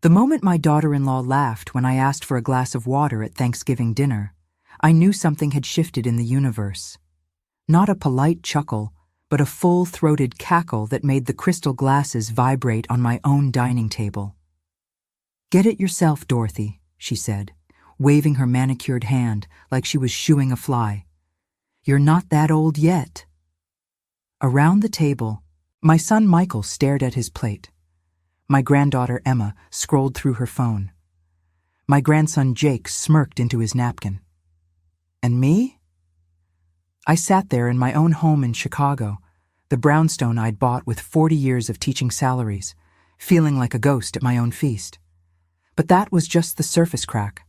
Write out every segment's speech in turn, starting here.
The moment my daughter-in-law laughed when I asked for a glass of water at Thanksgiving dinner, I knew something had shifted in the universe. Not a polite chuckle, but a full-throated cackle that made the crystal glasses vibrate on my own dining table. "Get it yourself, Dorothy," she said, waving her manicured hand like she was shooing a fly. "You're not that old yet." Around the table, my son Michael stared at his plate. My granddaughter Emma scrolled through her phone. My grandson Jake smirked into his napkin. And me? I sat there in my own home in Chicago, the brownstone I'd bought with 40 years of teaching salaries, feeling like a ghost at my own feast. But that was just the surface crack.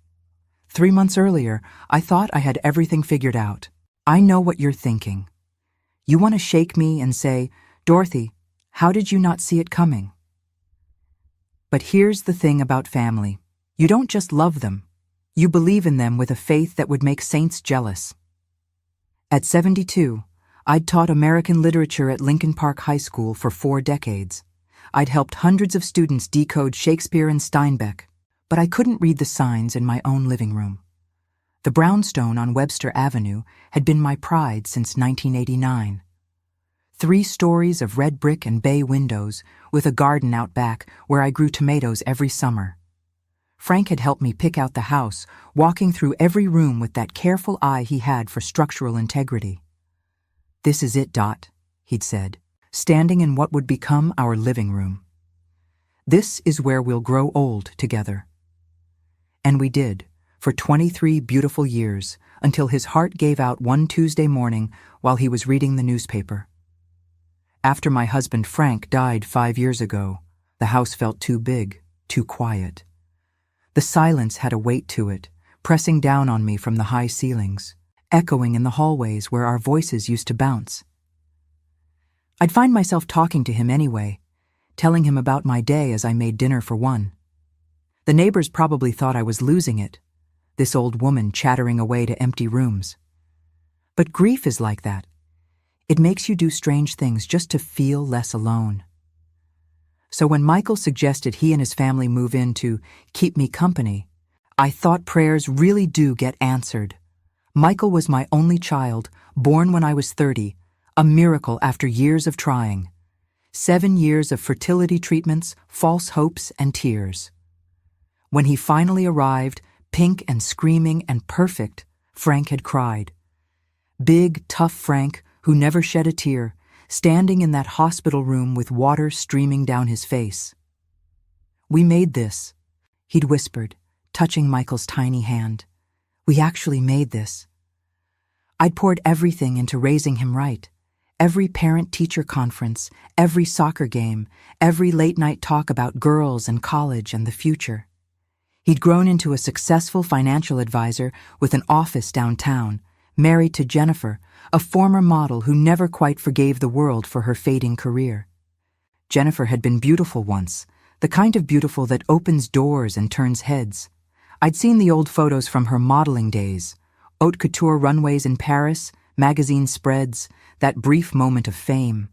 3 months earlier, I thought I had everything figured out. I know what you're thinking. You want to shake me and say, "Dorothy, how did you not see it coming?" But here's the thing about family. You don't just love them. You believe in them with a faith that would make saints jealous. At 72, I'd taught American literature at Lincoln Park High School for 4 decades. I'd helped hundreds of students decode Shakespeare and Steinbeck, but I couldn't read the signs in my own living room. The brownstone on Webster Avenue had been my pride since 1989. 3 stories of red brick and bay windows with a garden out back where I grew tomatoes every summer. Frank had helped me pick out the house, walking through every room with that careful eye he had for structural integrity. "This is it, Dot," he'd said, standing in what would become our living room. "This is where we'll grow old together." And we did, for 23 beautiful years, until his heart gave out one Tuesday morning while he was reading the newspaper. After my husband Frank died 5 years ago, the house felt too big, too quiet. The silence had a weight to it, pressing down on me from the high ceilings, echoing in the hallways where our voices used to bounce. I'd find myself talking to him anyway, telling him about my day as I made dinner for one. The neighbors probably thought I was losing it, this old woman chattering away to empty rooms. But grief is like that. It makes you do strange things just to feel less alone. So when Michael suggested he and his family move in to keep me company, I thought prayers really do get answered. Michael was my only child, born when I was 30, a miracle after years of trying. 7 years of fertility treatments, false hopes, and tears. When he finally arrived, pink and screaming and perfect, Frank had cried. Big, tough Frank, who never shed a tear, standing in that hospital room with water streaming down his face. "We made this," he'd whispered, touching Michael's tiny hand. "We actually made this." I'd poured everything into raising him right. Every parent-teacher conference, every soccer game, every late-night talk about girls and college and the future. He'd grown into a successful financial advisor with an office downtown, married to Jennifer, a former model who never quite forgave the world for her fading career. Jennifer had been beautiful once, the kind of beautiful that opens doors and turns heads. I'd seen the old photos from her modeling days, haute couture runways in Paris, magazine spreads, that brief moment of fame.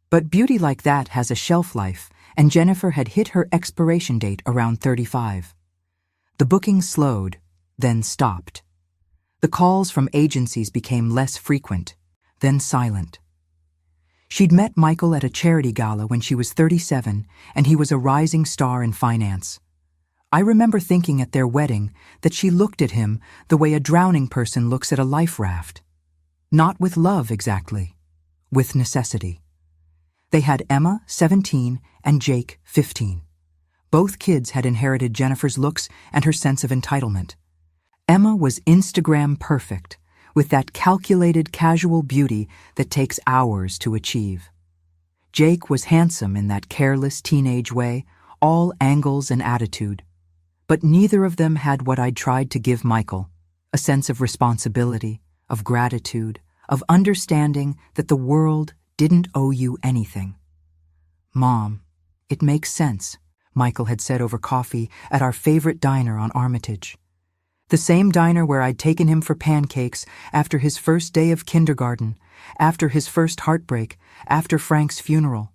But beauty like that has a shelf life, and Jennifer had hit her expiration date around 35. The bookings slowed, then stopped. The calls from agencies became less frequent, then silent. She'd met Michael at a charity gala when she was 37, and he was a rising star in finance. I remember thinking at their wedding that she looked at him the way a drowning person looks at a life raft. Not with love exactly, with necessity. They had Emma, 17, and Jake, 15. Both kids had inherited Jennifer's looks and her sense of entitlement. Emma was Instagram perfect, with that calculated casual beauty that takes hours to achieve. Jake was handsome in that careless teenage way, all angles and attitude. But neither of them had what I'd tried to give Michael, a sense of responsibility, of gratitude, of understanding that the world didn't owe you anything. "Mom, it makes sense," Michael had said over coffee at our favorite diner on Armitage. The same diner where I'd taken him for pancakes after his first day of kindergarten, after his first heartbreak, after Frank's funeral.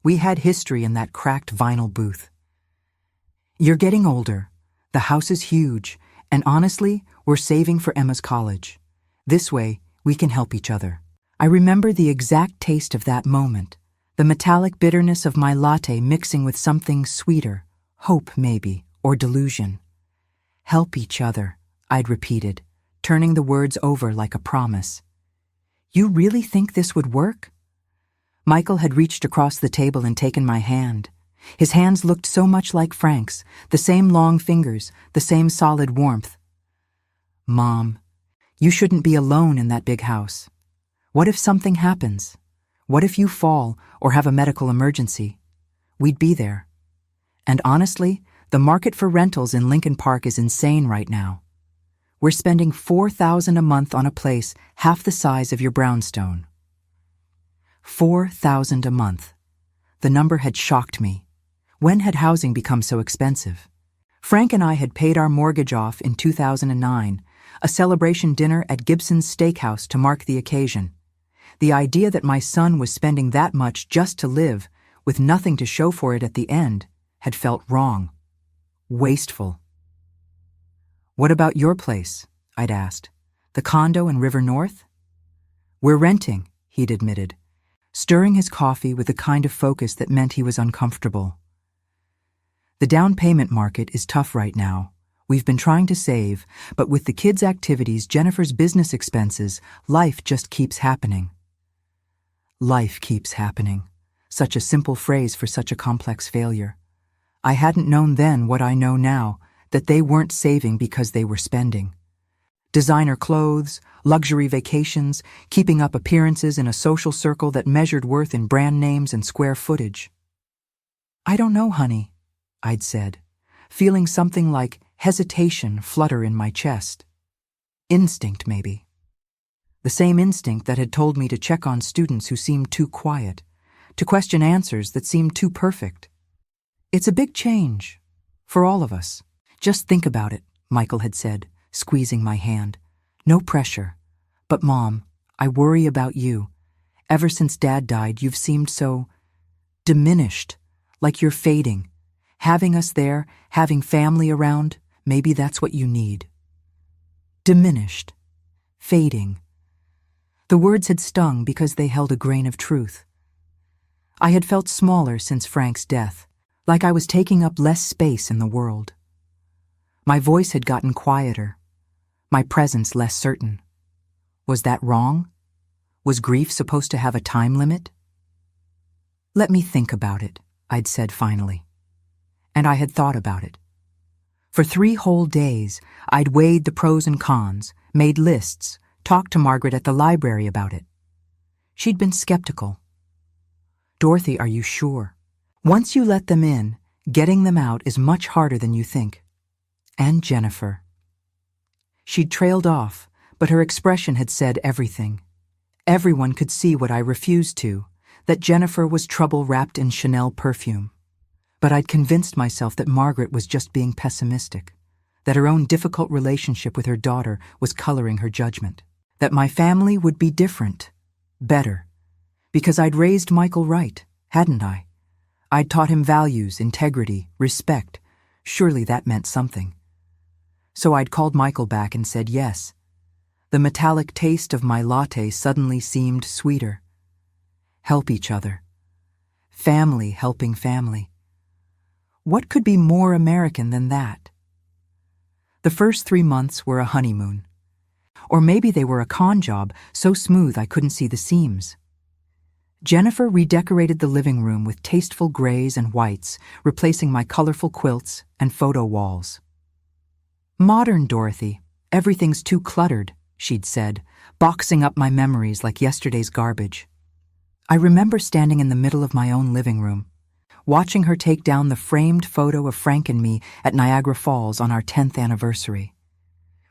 We had history in that cracked vinyl booth. You're getting older. The house is huge, and honestly, we're saving for Emma's college. This way, we can help each other. I remember the exact taste of that moment, the metallic bitterness of my latte mixing with something sweeter, hope maybe, or delusion. Help each other, I'd repeated, turning the words over like a promise. You really think this would work? Michael had reached across the table and taken my hand. His hands looked so much like Frank's, the same long fingers, the same solid warmth. Mom, you shouldn't be alone in that big house. What if something happens? What if you fall or have a medical emergency? We'd be there. And honestly, the market for rentals in Lincoln Park is insane right now. We're spending $4,000 a month on a place half the size of your brownstone. $4,000 a month. The number had shocked me. When had housing become so expensive? Frank and I had paid our mortgage off in 2009, a celebration dinner at Gibson's Steakhouse to mark the occasion. The idea that my son was spending that much just to live, with nothing to show for it at the end, had felt wrong. Wasteful. What about your place? I'd asked. The condo in River North? We're renting, he'd admitted, stirring his coffee with the kind of focus that meant he was uncomfortable. The down payment market is tough right now. We've been trying to save, but with the kids' activities, Jennifer's business expenses, life just keeps happening. Life keeps happening. Such a simple phrase for such a complex failure. I hadn't known then what I know now, that they weren't saving because they were spending. Designer clothes, luxury vacations, keeping up appearances in a social circle that measured worth in brand names and square footage. I don't know, honey, I'd said, feeling something like hesitation flutter in my chest. Instinct, maybe. The same instinct that had told me to check on students who seemed too quiet, to question answers that seemed too perfect. It's a big change, for all of us. Just think about it, Michael had said, squeezing my hand. No pressure. But Mom, I worry about you. Ever since Dad died, you've seemed so diminished, like you're fading. Having us there, having family around, maybe that's what you need. Diminished. Fading. The words had stung because they held a grain of truth. I had felt smaller since Frank's death, like I was taking up less space in the world. My voice had gotten quieter, my presence less certain. Was that wrong? Was grief supposed to have a time limit? Let me think about it, I'd said finally. And I had thought about it. For 3 whole days, I'd weighed the pros and cons, made lists, talked to Margaret at the library about it. She'd been skeptical. Dorothy, are you sure? Once you let them in, getting them out is much harder than you think. And Jennifer. She'd trailed off, but her expression had said everything. Everyone could see what I refused to, that Jennifer was trouble wrapped in Chanel perfume. But I'd convinced myself that Margaret was just being pessimistic, that her own difficult relationship with her daughter was coloring her judgment, that my family would be different, better, because I'd raised Michael right, hadn't I? I'd taught him values, integrity, respect. Surely that meant something. So I'd called Michael back and said yes. The metallic taste of my latte suddenly seemed sweeter. Help each other. Family helping family. What could be more American than that? The first 3 months were a honeymoon. Or maybe they were a con job, so smooth I couldn't see the seams. Jennifer redecorated the living room with tasteful grays and whites, replacing my colorful quilts and photo walls. Modern Dorothy, everything's too cluttered, she'd said, boxing up my memories like yesterday's garbage. I remember standing in the middle of my own living room, watching her take down the framed photo of Frank and me at Niagara Falls on our 10th anniversary.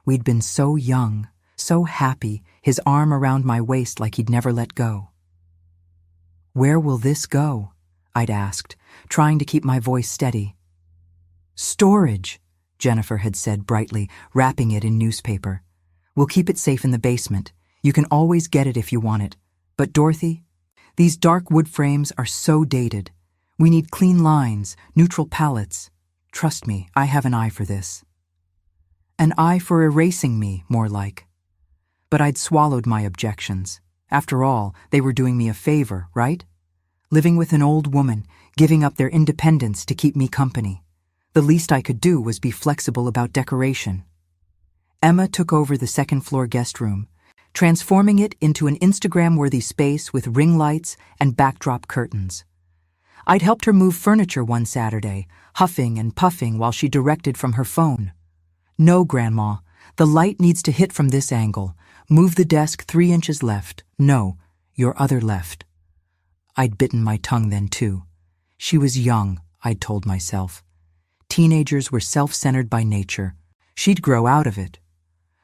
We'd been so young, so happy, his arm around my waist like he'd never let go. Where will this go? I'd asked, trying to keep my voice steady. Storage, Jennifer had said brightly, wrapping it in newspaper. We'll keep it safe in the basement. You can always get it if you want it. But Dorothy, these dark wood frames are so dated. We need clean lines, neutral palettes, Trust me, I have an eye for this. An eye for erasing me, more like. But I'd swallowed my objections. After all, they were doing me a favor, right? Living with an old woman, giving up their independence to keep me company. The least I could do was be flexible about decoration. Emma took over the second-floor guest room, transforming it into an Instagram-worthy space with ring lights and backdrop curtains. I'd helped her move furniture one Saturday, huffing and puffing while she directed from her phone. No, Grandma, the light needs to hit from this angle. Move the desk 3 inches left. No, your other left. I'd bitten my tongue then, too. She was young, I'd told myself. Teenagers were self-centered by nature. She'd grow out of it.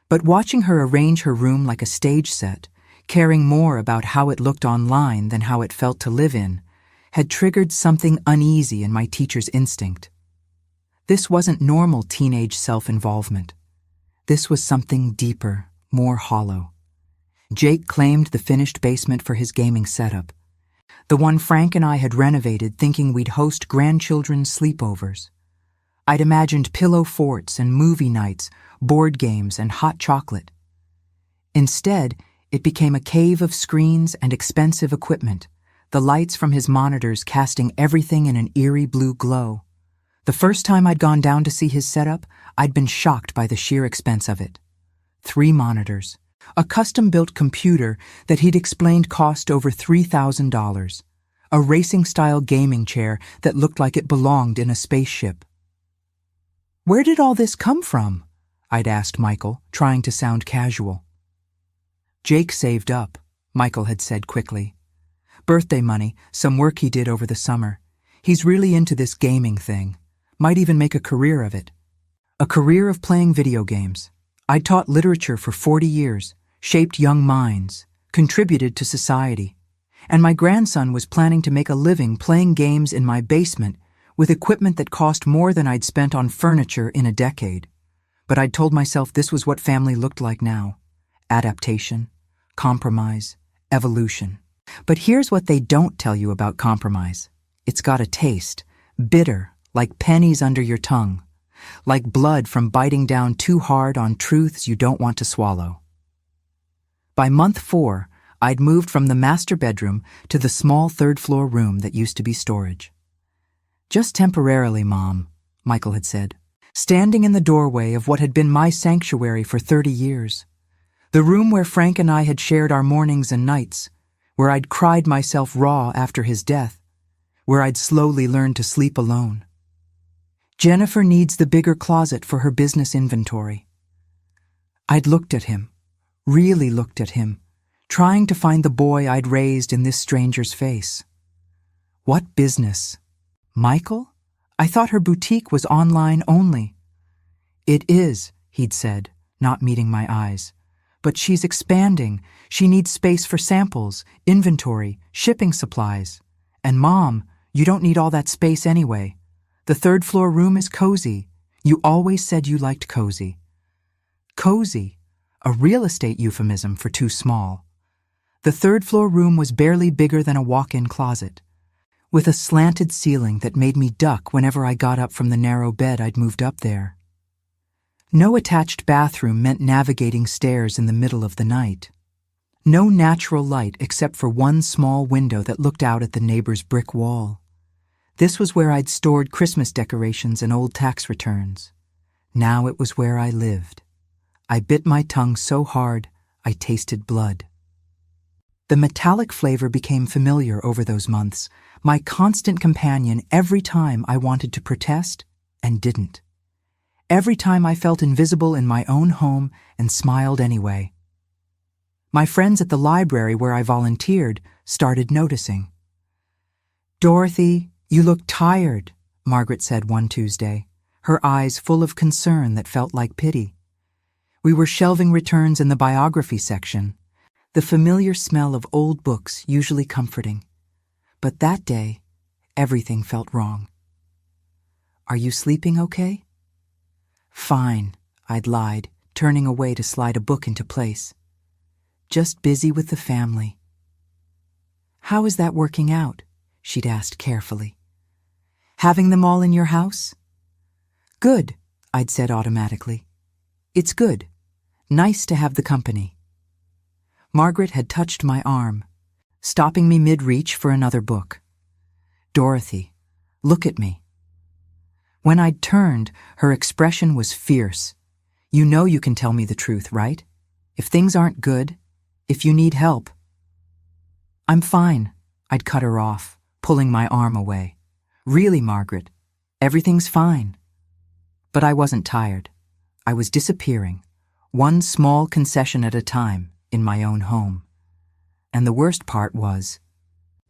But watching her arrange her room like a stage set, caring more about how it looked online than how it felt to live in, had triggered something uneasy in my teacher's instinct. This wasn't normal teenage self-involvement. This was something deeper, more hollow. Jake claimed the finished basement for his gaming setup, the one Frank and I had renovated thinking we'd host grandchildren's sleepovers. I'd imagined pillow forts and movie nights, board games and hot chocolate. Instead, it became a cave of screens and expensive equipment, the lights from his monitors casting everything in an eerie blue glow. The first time I'd gone down to see his setup, I'd been shocked by the sheer expense of it. 3 monitors, a custom-built computer that he'd explained cost over $3,000, a racing-style gaming chair that looked like it belonged in a spaceship. "Where did all this come from?" I'd asked Michael, trying to sound casual. "Jake saved up," Michael had said quickly. "Birthday money, some work he did over the summer. He's really into this gaming thing. Might even make a career of it. A career of playing video games. I taught literature for 40 years, shaped young minds, contributed to society. And my grandson was planning to make a living playing games in my basement with equipment that cost more than I'd spent on furniture in a decade. But I'd told myself this was what family looked like now. Adaptation, compromise, evolution. But here's what they don't tell you about compromise. It's got a taste, bitter, like pennies under your tongue, like blood from biting down too hard on truths you don't want to swallow. By month 4, I'd moved from the master bedroom to the small third-floor room that used to be storage. "Just temporarily, Mom," Michael had said, standing in the doorway of what had been my sanctuary for 30 years. The room where Frank and I had shared our mornings and nights, where I'd cried myself raw after his death, where I'd slowly learned to sleep alone. "Jennifer needs the bigger closet for her business inventory." I'd looked at him, really looked at him, trying to find the boy I'd raised in this stranger's face. What business? Michael? I thought her boutique was online only. "It is," he'd said, not meeting my eyes. "But she's expanding. She needs space for samples, inventory, shipping supplies. And Mom, you don't need all that space anyway. The third-floor room is cozy. You always said you liked cozy." Cozy, a real estate euphemism for too small. The third-floor room was barely bigger than a walk-in closet, with a slanted ceiling that made me duck whenever I got up from the narrow bed I'd moved up there. No attached bathroom meant navigating stairs in the middle of the night. No natural light except for one small window that looked out at the neighbor's brick wall. This was where I'd stored Christmas decorations and old tax returns. Now it was where I lived. I bit my tongue so hard, I tasted blood. The metallic flavor became familiar over those months, my constant companion every time I wanted to protest and didn't. Every time I felt invisible in my own home and smiled anyway. My friends at the library where I volunteered started noticing. "Dorothy, you look tired," Margaret said one Tuesday, her eyes full of concern that felt like pity. We were shelving returns in the biography section, the familiar smell of old books usually comforting. But that day, everything felt wrong. "Are you sleeping okay?" "Fine," I'd lied, turning away to slide a book into place. "Just busy with the family." "How is that working out?" she'd asked carefully. "Having them all in your house?" Good, I'd said automatically. It's good. Nice to have the company. Margaret had touched my arm, stopping me mid-reach for another book. Dorothy, look at me. When I'd turned, her expression was fierce. You know you can tell me the truth, right? If things aren't good, if you need help. I'm fine, I'd cut her off, pulling my arm away. Really, Margaret, everything's fine. But I wasn't tired. I was disappearing, one small concession at a time, in my own home. And the worst part was,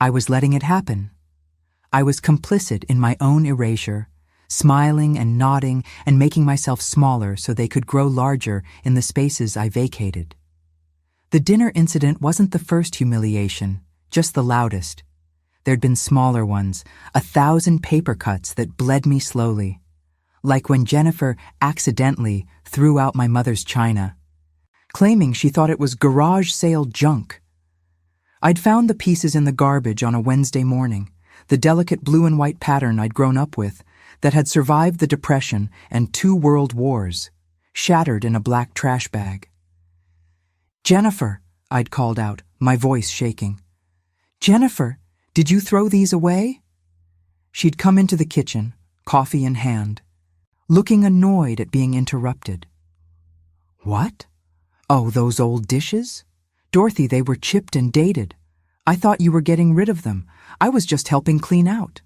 I was letting it happen. I was complicit in my own erasure, smiling and nodding and making myself smaller so they could grow larger in the spaces I vacated. The dinner incident wasn't the first humiliation, just the loudest. There'd been smaller ones, 1,000 paper cuts that bled me slowly. Like when Jennifer accidentally threw out my mother's china, claiming she thought it was garage sale junk. I'd found the pieces in the garbage on a Wednesday morning, the delicate blue and white pattern I'd grown up with, that had survived the Depression and 2 world wars, shattered in a black trash bag. Jennifer, I'd called out, my voice shaking. Jennifer, did you throw these away? She'd come into the kitchen, coffee in hand, looking annoyed at being interrupted. What? Oh, those old dishes? Dorothy, they were chipped and dated. I thought you were getting rid of them. I was just helping clean out.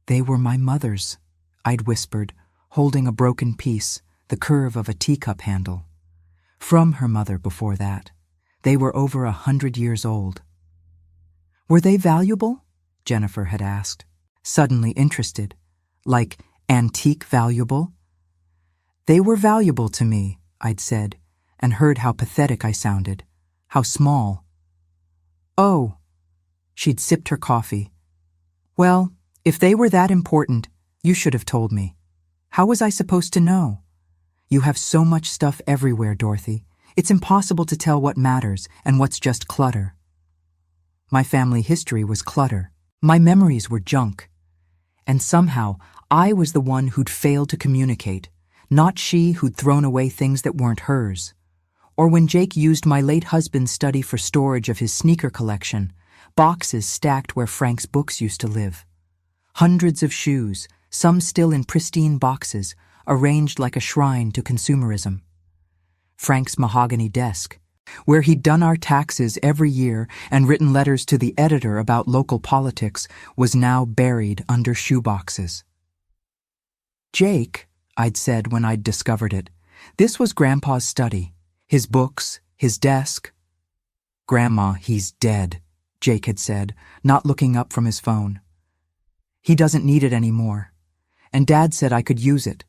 They were my mother's, I'd whispered, holding a broken piece, the curve of a teacup handle. From her mother before that. They were over 100 years old. Were they valuable? Jennifer had asked, suddenly interested. Like antique valuable? They were valuable to me, I'd said, and heard how pathetic I sounded, how small. Oh, she'd sipped her coffee. Well, if they were that important, you should have told me. How was I supposed to know? You have so much stuff everywhere, Dorothy. It's impossible to tell what matters and what's just clutter. My family history was clutter. My memories were junk. And somehow, I was the one who'd failed to communicate, not she who'd thrown away things that weren't hers. Or when Jake used my late husband's study for storage of his sneaker collection, boxes stacked where Frank's books used to live. Hundreds of shoes, some still in pristine boxes, arranged like a shrine to consumerism. Frank's mahogany desk, where he'd done our taxes every year and written letters to the editor about local politics, was now buried under shoeboxes. Jake, I'd said when I'd discovered it, this was Grandpa's study, his books, his desk. Grandma, he's dead, Jake had said, not looking up from his phone. He doesn't need it anymore. And Dad said I could use it.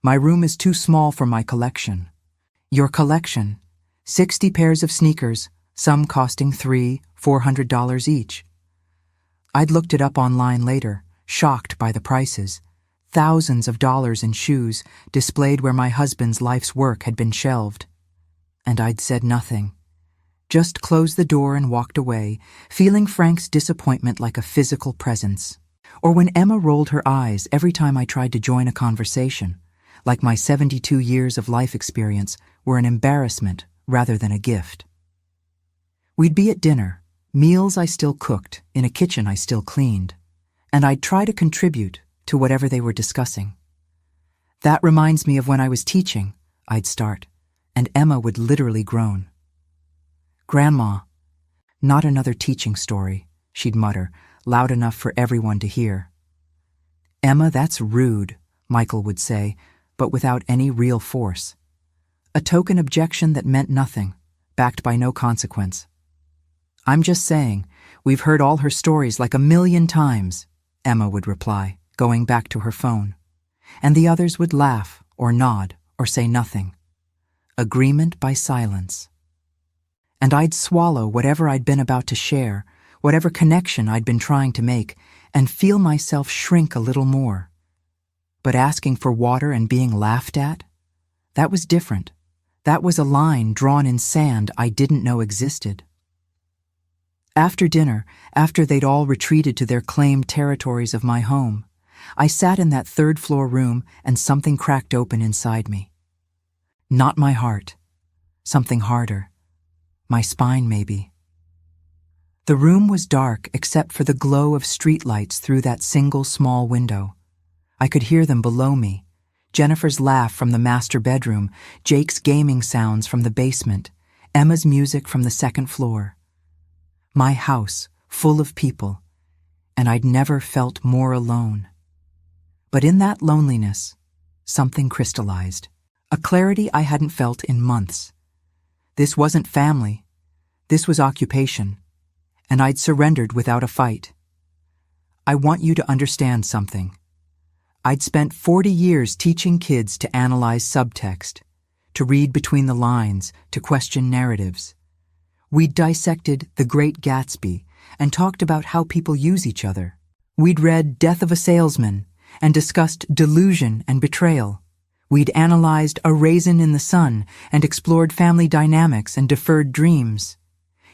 My room is too small for my collection. Your collection. 60 pairs of sneakers, some costing $300–400 each. I'd looked it up online later, shocked by the prices. Thousands of dollars in shoes displayed where my husband's life's work had been shelved. And I'd said nothing. Just closed the door and walked away, feeling Frank's disappointment like a physical presence. Or when Emma rolled her eyes every time I tried to join a conversation, like my 72 years of life experience were an embarrassment rather than a gift. We'd be at dinner, meals I still cooked, in a kitchen I still cleaned, and I'd try to contribute to whatever they were discussing. That reminds me of when I was teaching, I'd start, and Emma would literally groan. Grandma, not another teaching story, she'd mutter, loud enough for everyone to hear. Emma, that's rude, Michael would say, but without any real force. A token objection that meant nothing, backed by no consequence. I'm just saying, we've heard all her stories like 1,000,000 times, Emma would reply, going back to her phone. And the others would laugh, or nod, or say nothing. Agreement by silence. And I'd swallow whatever I'd been about to share, whatever connection I'd been trying to make, and feel myself shrink a little more. But asking for water and being laughed at? That was different. That was a line drawn in sand I didn't know existed. After dinner, after they'd all retreated to their claimed territories of my home, I sat in that third-floor room and something cracked open inside me. Not my heart. Something harder. My spine, maybe. The room was dark except for the glow of streetlights through that single small window. I could hear them below me. Jennifer's laugh from the master bedroom, Jake's gaming sounds from the basement, Emma's music from the second floor. My house, full of people, and I'd never felt more alone. But in that loneliness, something crystallized, a clarity I hadn't felt in months. This wasn't family. This was occupation, and I'd surrendered without a fight. I want you to understand something. I'd spent 40 years teaching kids to analyze subtext, to read between the lines, to question narratives. We'd dissected The Great Gatsby and talked about how people use each other. We'd read Death of a Salesman and discussed delusion and betrayal. We'd analyzed A Raisin in the Sun and explored family dynamics and deferred dreams.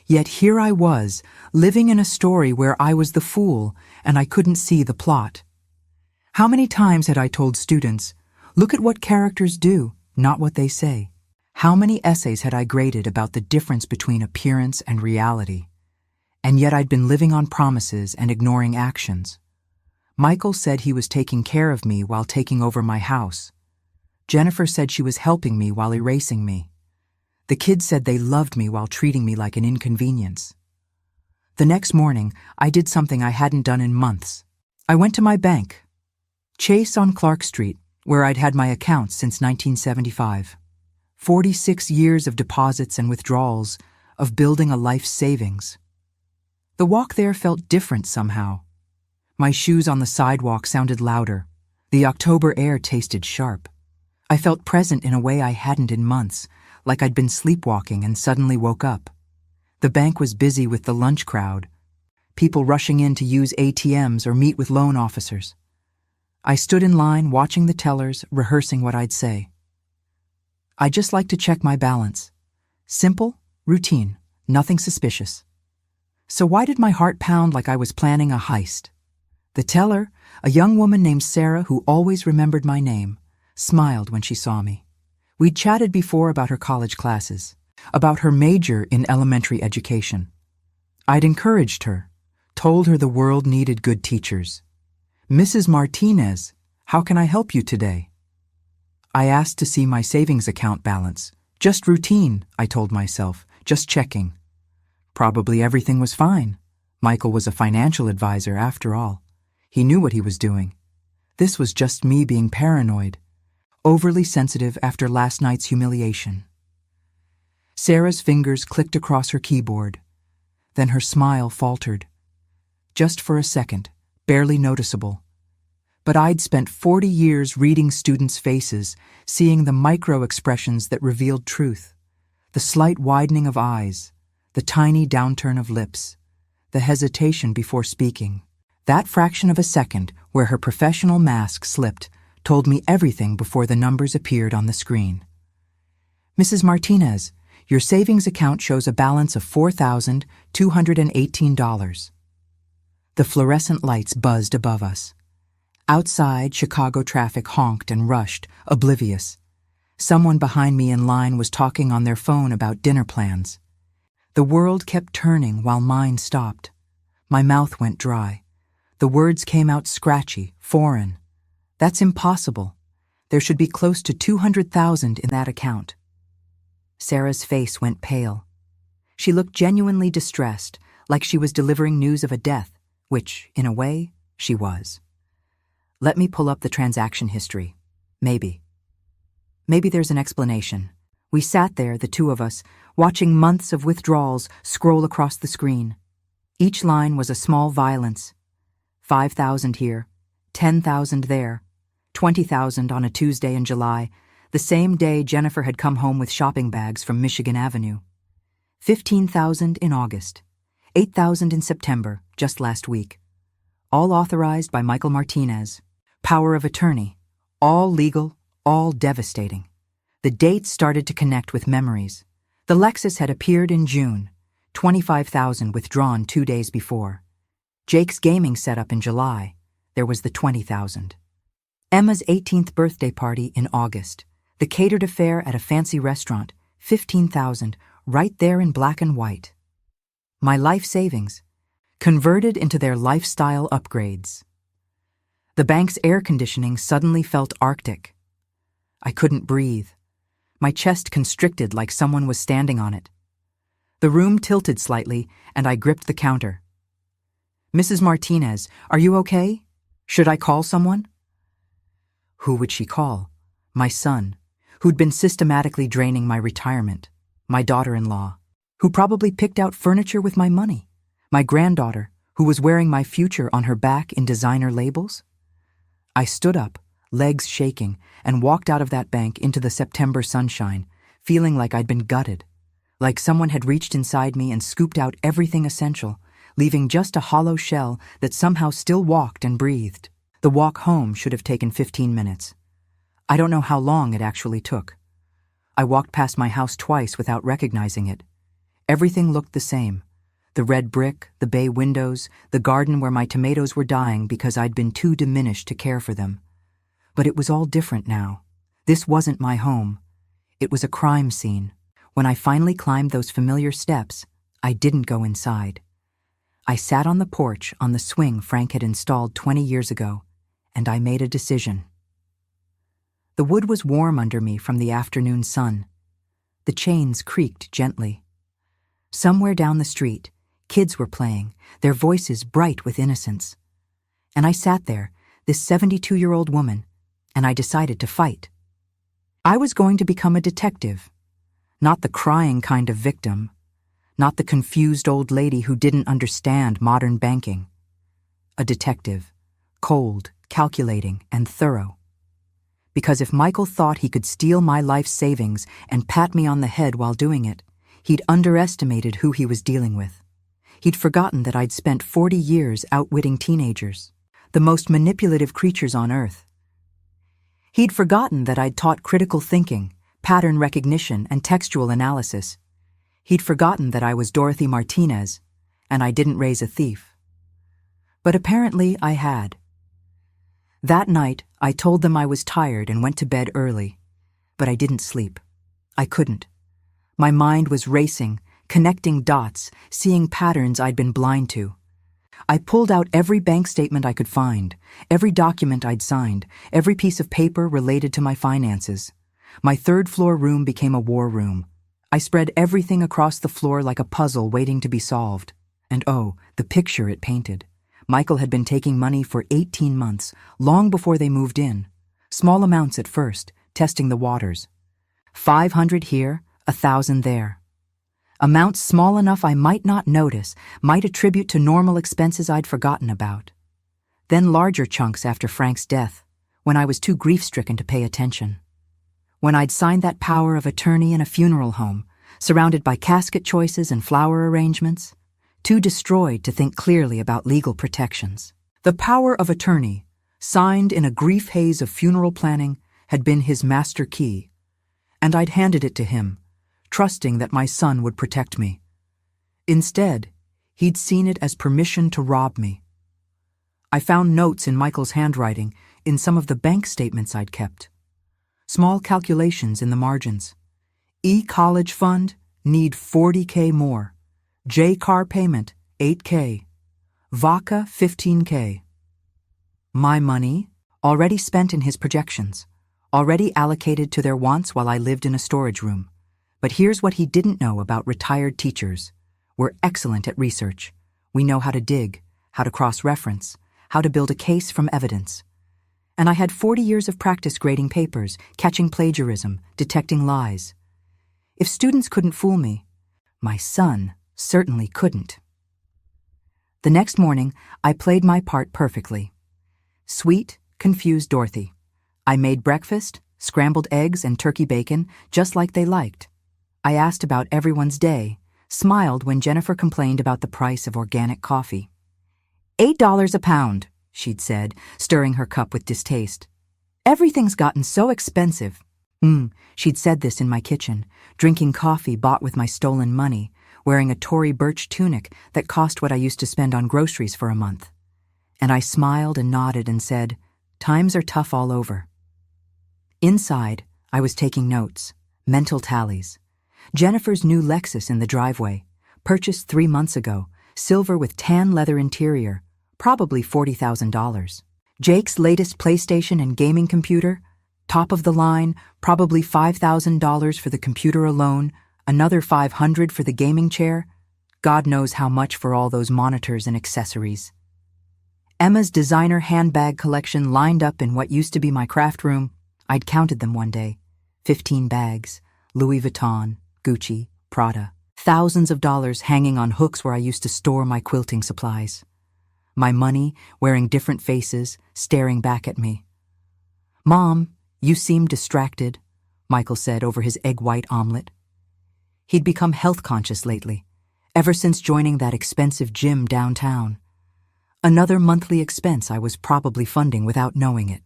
Yet here I was, living in a story where I was the fool and I couldn't see the plot. How many times had I told students, look at what characters do, not what they say? How many essays had I graded about the difference between appearance and reality? And yet I'd been living on promises and ignoring actions. Michael said he was taking care of me while taking over my house. Jennifer said she was helping me while erasing me. The kids said they loved me while treating me like an inconvenience. The next morning, I did something I hadn't done in months. I went to my bank, Chase on Clark Street, where I'd had my accounts since 1975. 46 years of deposits and withdrawals, of building a life savings. The walk there felt different somehow. My shoes on the sidewalk sounded louder. The October air tasted sharp. I felt present in a way I hadn't in months, like I'd been sleepwalking and suddenly woke up. The bank was busy with the lunch crowd, people rushing in to use ATMs or meet with loan officers. I stood in line watching the tellers, rehearsing what I'd say. I'd just like to check my balance. Simple, routine, nothing suspicious. So why did my heart pound like I was planning a heist? The teller, a young woman named Sarah who always remembered my name, smiled when she saw me. We'd chatted before about her college classes, about her major in elementary education. I'd encouraged her, told her the world needed good teachers. Mrs. Martinez, how can I help you today? I asked to see my savings account balance. Just routine, I told myself, just checking. Probably everything was fine. Michael was a financial advisor after all. He knew what he was doing. This was just me being paranoid, overly sensitive after last night's humiliation. Sarah's fingers clicked across her keyboard. Then her smile faltered. Just for a second, barely noticeable. But I'd spent 40 years reading students' faces, seeing the micro-expressions that revealed truth, the slight widening of eyes, the tiny downturn of lips, the hesitation before speaking. That fraction of a second where her professional mask slipped told me everything before the numbers appeared on the screen. Mrs. Martinez, your savings account shows a balance of $4,218. The fluorescent lights buzzed above us. Outside, Chicago traffic honked and rushed, oblivious. Someone behind me in line was talking on their phone about dinner plans. The world kept turning while mine stopped. My mouth went dry. The words came out scratchy, foreign. That's impossible. There should be close to 200,000 in that account. Sarah's face went pale. She looked genuinely distressed, like she was delivering news of a death, which, in a way, she was. Let me pull up the transaction history. Maybe. Maybe there's an explanation. We sat there, the two of us, watching months of withdrawals scroll across the screen. Each line was a small violence. 5,000 here, 10,000 there, 20,000 on a Tuesday in July, the same day Jennifer had come home with shopping bags from Michigan Avenue. 15,000 in August, 8,000 in September, just last week. All authorized by Michael Martinez. Power of attorney. All legal, all devastating. The dates started to connect with memories. The Lexus had appeared in June, 25,000 withdrawn 2 days before. Jake's gaming setup in July. there was the 20,000. Emma's 18th birthday party in August. The catered affair at a fancy restaurant, 15,000, right there in black and white. My life savings, converted into their lifestyle upgrades. The bank's air conditioning suddenly felt arctic. I couldn't breathe. My chest constricted like someone was standing on it. The room tilted slightly, and I gripped the counter. "Mrs. Martinez, are you okay? Should I call someone?" Who would she call? My son, who'd been systematically draining my retirement. My daughter-in-law, who probably picked out furniture with my money. My granddaughter, who was wearing my future on her back in designer labels. I stood up, legs shaking, and walked out of that bank into the September sunshine, feeling like I'd been gutted, like someone had reached inside me and scooped out everything essential, leaving just a hollow shell that somehow still walked and breathed. The walk home should have taken 15 minutes. I don't know how long it actually took. I walked past my house twice without recognizing it. Everything looked the same. The red brick, the bay windows, the garden where my tomatoes were dying because I'd been too diminished to care for them. But it was all different now. This wasn't my home. It was a crime scene. When I finally climbed those familiar steps, I didn't go inside. I sat on the porch on the swing Frank had installed 20 years ago, and I made a decision. The wood was warm under me from the afternoon sun. The chains creaked gently. Somewhere down the street, kids were playing, their voices bright with innocence. And I sat there, this 72-year-old woman, and I decided to fight. I was going to become a detective, not the crying kind of victim, not the confused old lady who didn't understand modern banking. A detective, cold, calculating, and thorough. Because if Michael thought he could steal my life savings and pat me on the head while doing it, he'd underestimated who he was dealing with. He'd forgotten that I'd spent 40 years outwitting teenagers, the most manipulative creatures on earth. He'd forgotten that I'd taught critical thinking, pattern recognition, and textual analysis. He'd forgotten that I was Dorothy Martinez, and I didn't raise a thief. But apparently I had. That night, I told them I was tired and went to bed early. But I didn't sleep. I couldn't. My mind was racing, connecting dots, seeing patterns I'd been blind to. I pulled out every bank statement I could find, every document I'd signed, every piece of paper related to my finances. My third-floor room became a war room. I spread everything across the floor like a puzzle waiting to be solved. And oh, the picture it painted. Michael had been taking money for 18 months, long before they moved in. Small amounts at first, testing the waters. 500 here, 1,000 there. Amounts small enough I might not notice, might attribute to normal expenses I'd forgotten about. Then larger chunks after Frank's death, when I was too grief-stricken to pay attention. When I'd signed that power of attorney in a funeral home, surrounded by casket choices and flower arrangements, too destroyed to think clearly about legal protections. The power of attorney, signed in a grief haze of funeral planning, had been his master key, and I'd handed it to him, trusting that my son would protect me. Instead, he'd seen it as permission to rob me. I found notes in Michael's handwriting in some of the bank statements I'd kept. Small calculations in the margins. E-college fund, need 40K more. J-car payment, 8K. Vodka, 15K. My money, already spent in his projections, already allocated to their wants while I lived in a storage room. But here's what he didn't know about retired teachers. We're excellent at research. We know how to dig, how to cross-reference, how to build a case from evidence. And I had 40 years of practice grading papers, catching plagiarism, detecting lies. If students couldn't fool me, my son certainly couldn't. The next morning, I played my part perfectly. Sweet, confused Dorothy. I made breakfast, scrambled eggs and turkey bacon, just like they liked. I asked about everyone's day, smiled when Jennifer complained about the price of organic coffee. $8 a pound, she'd said, stirring her cup with distaste. Everything's gotten so expensive. She'd said this in my kitchen, drinking coffee bought with my stolen money, wearing a Tory birch tunic that cost what I used to spend on groceries for a month. and I smiled and nodded and said, "Times are tough all over." Inside, I was taking notes, mental tallies. Jennifer's new Lexus in the driveway, purchased 3 months ago, silver with tan leather interior, probably $40,000. Jake's latest PlayStation and gaming computer, top of the line, probably $5,000 for the computer alone, another $500 for the gaming chair. God knows how much for all those monitors and accessories. Emma's designer handbag collection lined up in what used to be my craft room. I'd counted them one day. 15 bags, Louis Vuitton, Gucci, Prada. Thousands of dollars hanging on hooks where I used to store my quilting supplies. My money, wearing different faces, staring back at me. "Mom, you seem distracted," Michael said over his egg white omelet. He'd become health conscious lately, ever since joining that expensive gym downtown. Another monthly expense I was probably funding without knowing it.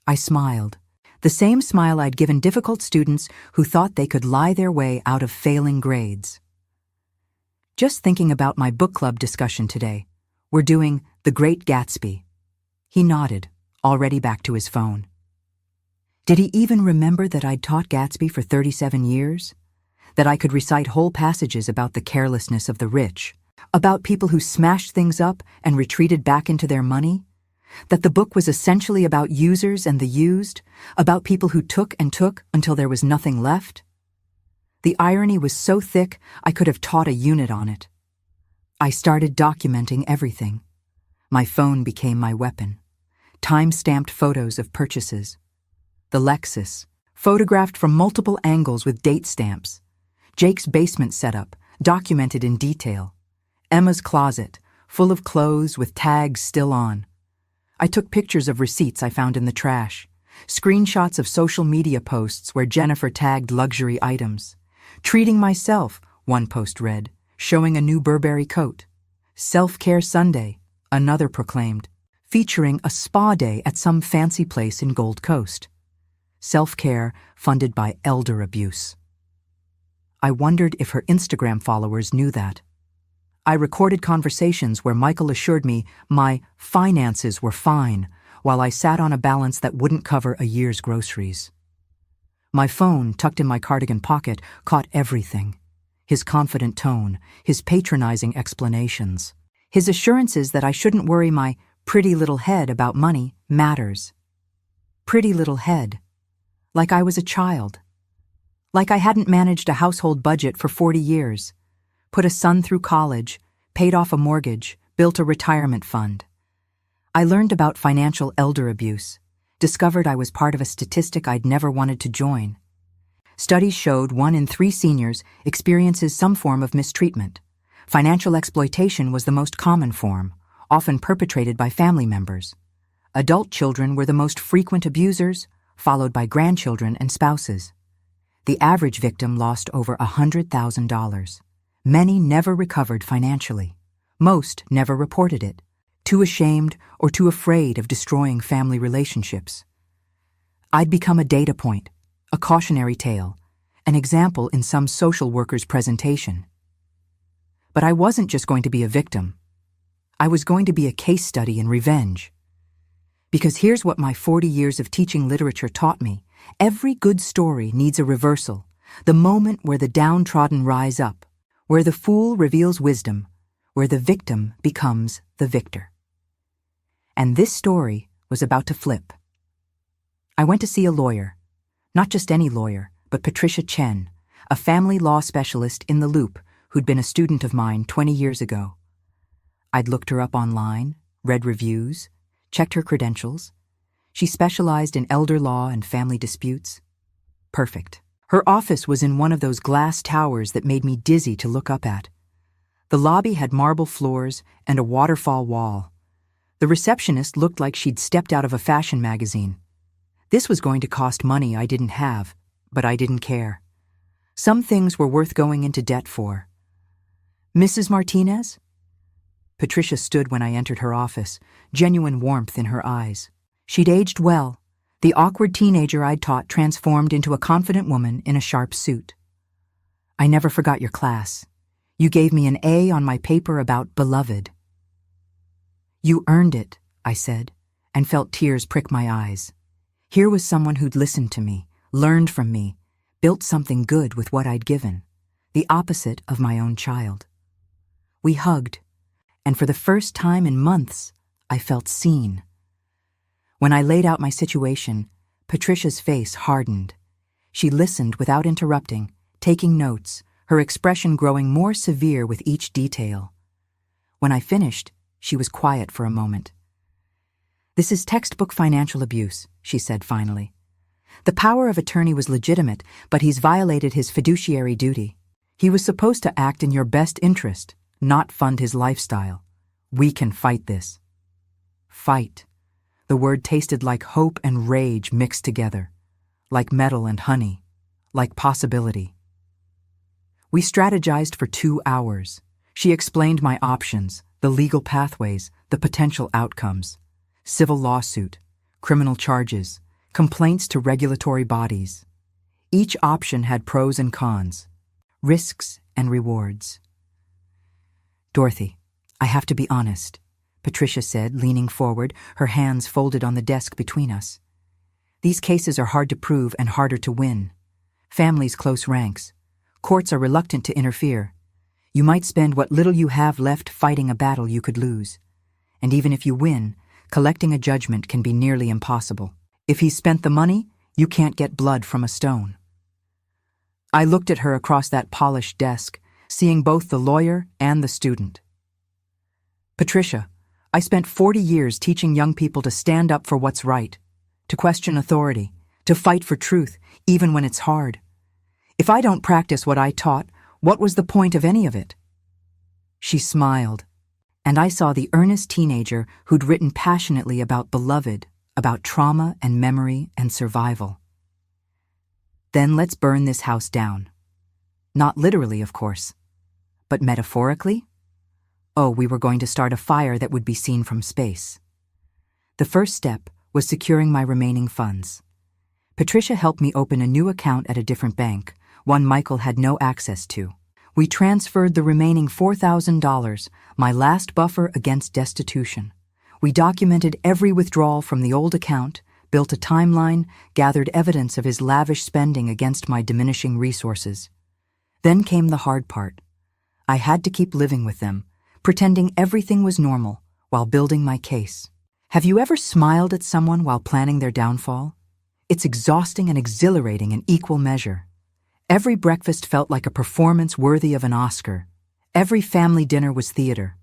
I smiled. The same smile I'd given difficult students who thought they could lie their way out of failing grades. "Just thinking about my book club discussion today. We're doing The Great Gatsby." He nodded, already back to his phone. Did he even remember that I'd taught Gatsby for 37 years? That I could recite whole passages about the carelessness of the rich, about people who smashed things up and retreated back into their money? That the book was essentially about users and the used, about people who took and took until there was nothing left? The irony was so thick I could have taught a unit on it. I started documenting everything. My phone became my weapon. Time-stamped photos of purchases. The Lexus, photographed from multiple angles with date stamps. Jake's basement setup, documented in detail. Emma's closet, full of clothes with tags still on. I took pictures of receipts I found in the trash, screenshots of social media posts where Jennifer tagged luxury items. "Treating myself," one post read, showing a new Burberry coat. "Self-care Sunday," another proclaimed, featuring a spa day at some fancy place in Gold Coast. Self-care funded by elder abuse. I wondered if her Instagram followers knew that. I recorded conversations where Michael assured me my finances were fine while I sat on a balance that wouldn't cover a year's groceries. My phone, tucked in my cardigan pocket, caught everything. His confident tone, his patronizing explanations, his assurances that I shouldn't worry my pretty little head about money matters. Pretty little head. Like I was a child. Like I hadn't managed a household budget for 40 years. Put a son through college, paid off a mortgage, built a retirement fund. I learned about financial elder abuse, discovered I was part of a statistic I'd never wanted to join. Studies showed 1 in 3 seniors experiences some form of mistreatment. Financial exploitation was the most common form, often perpetrated by family members. Adult children were the most frequent abusers, followed by grandchildren and spouses. The average victim lost over $100,000. Many never recovered financially. Most never reported it, too ashamed or too afraid of destroying family relationships. I'd become a data point, a cautionary tale, an example in some social worker's presentation. But I wasn't just going to be a victim. I was going to be a case study in revenge. Because here's what my 40 years of teaching literature taught me. Every good story needs a reversal, the moment where the downtrodden rise up, where the fool reveals wisdom, where the victim becomes the victor. And this story was about to flip. I went to see a lawyer, not just any lawyer, but Patricia Chen, a family law specialist in the Loop who'd been a student of mine 20 years ago. I'd looked her up online, read reviews, checked her credentials. She specialized in elder law and family disputes. Perfect. Her office was in one of those glass towers that made me dizzy to look up at. The lobby had marble floors and a waterfall wall. The receptionist looked like she'd stepped out of a fashion magazine. This was going to cost money I didn't have, but I didn't care. Some things were worth going into debt for. "Mrs. Martinez?" Patricia stood when I entered her office, genuine warmth in her eyes. She'd aged well. The awkward teenager I'd taught transformed into a confident woman in a sharp suit. "I never forgot your class. You gave me an A on my paper about beloved." You earned it, I said, and felt tears prick my eyes. Here was someone who'd listened to me, learned from me, built something good with what I'd given, the opposite of my own child. We hugged, and for the first time in months, I felt seen. When I laid out my situation, Patricia's face hardened. She listened without interrupting, taking notes, her expression growing more severe with each detail. When I finished, she was quiet for a moment. "This is textbook financial abuse," she said finally. "The power of attorney was legitimate, but he's violated his fiduciary duty. He was supposed to act in your best interest, not fund his lifestyle. We can fight this." Fight. The word tasted like hope and rage mixed together, like metal and honey, like possibility. We strategized for 2 hours. She explained my options, the legal pathways, the potential outcomes. Civil lawsuit, criminal charges, complaints to regulatory bodies. Each option had pros and cons, risks and rewards. "Dorothy, I have to be honest," Patricia said, leaning forward, her hands folded on the desk between us. "These cases are hard to prove and harder to win. Families close ranks. Courts are reluctant to interfere. You might spend what little you have left fighting a battle you could lose. And even if you win, collecting a judgment can be nearly impossible. If he's spent the money, you can't get blood from a stone." I looked at her across that polished desk, seeing both the lawyer and the student. "Patricia, I spent 40 years teaching young people to stand up for what's right, to question authority, to fight for truth, even when it's hard. If I don't practice what I taught, what was the point of any of it?" She smiled, and I saw the earnest teenager who'd written passionately about beloved, about trauma and memory and survival. "Then let's burn this house down." Not literally, of course, but metaphorically? Oh, we were going to start a fire that would be seen from space. The first step was securing my remaining funds. Patricia helped me open a new account at a different bank, one Michael had no access to. We transferred the remaining $4,000, my last buffer against destitution. We documented every withdrawal from the old account, built a timeline, gathered evidence of his lavish spending against my diminishing resources. Then came the hard part. I had to keep living with them, pretending everything was normal while building my case. Have you ever smiled at someone while planning their downfall? It's exhausting and exhilarating in equal measure. Every breakfast felt like a performance worthy of an Oscar. Every family dinner was theater.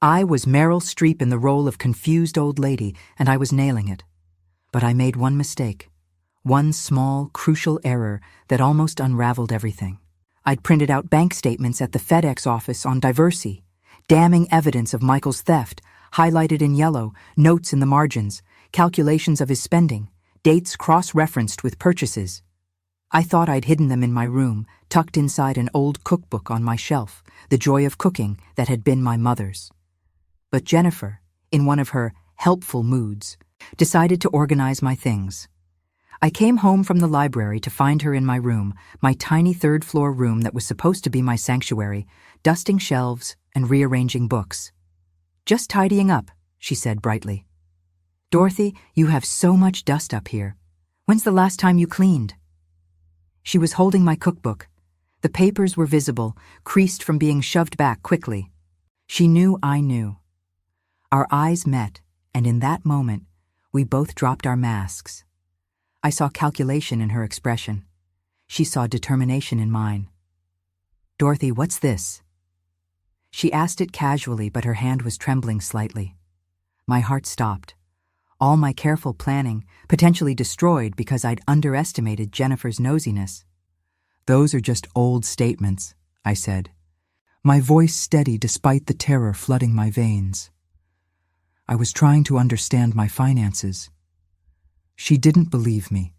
I was Meryl Streep in the role of confused old lady, and I was nailing it. But I made one mistake. One small, crucial error that almost unraveled everything. I'd printed out bank statements at the FedEx office on Diversey, damning evidence of Michael's theft, highlighted in yellow, notes in the margins, calculations of his spending, dates cross-referenced with purchases. I thought I'd hidden them in my room, tucked inside an old cookbook on my shelf, the joy of cooking that had been my mother's. But Jennifer, in one of her helpful moods, decided to organize my things. I came home from the library to find her in my room, my tiny third-floor room that was supposed to be my sanctuary, dusting shelves and rearranging books. "Just tidying up," she said brightly. "Dorothy, you have so much dust up here. When's the last time you cleaned?" She was holding my cookbook. The papers were visible, creased from being shoved back quickly. She knew I knew. Our eyes met, and in that moment, we both dropped our masks. I saw calculation in her expression. She saw determination in mine. "Dorothy, what's this?" She asked it casually, but her hand was trembling slightly. My heart stopped. All my careful planning, potentially destroyed because I'd underestimated Jennifer's nosiness. "Those are just old statements," I said, my voice steady despite the terror flooding my veins. I was trying to understand my finances. She didn't believe me.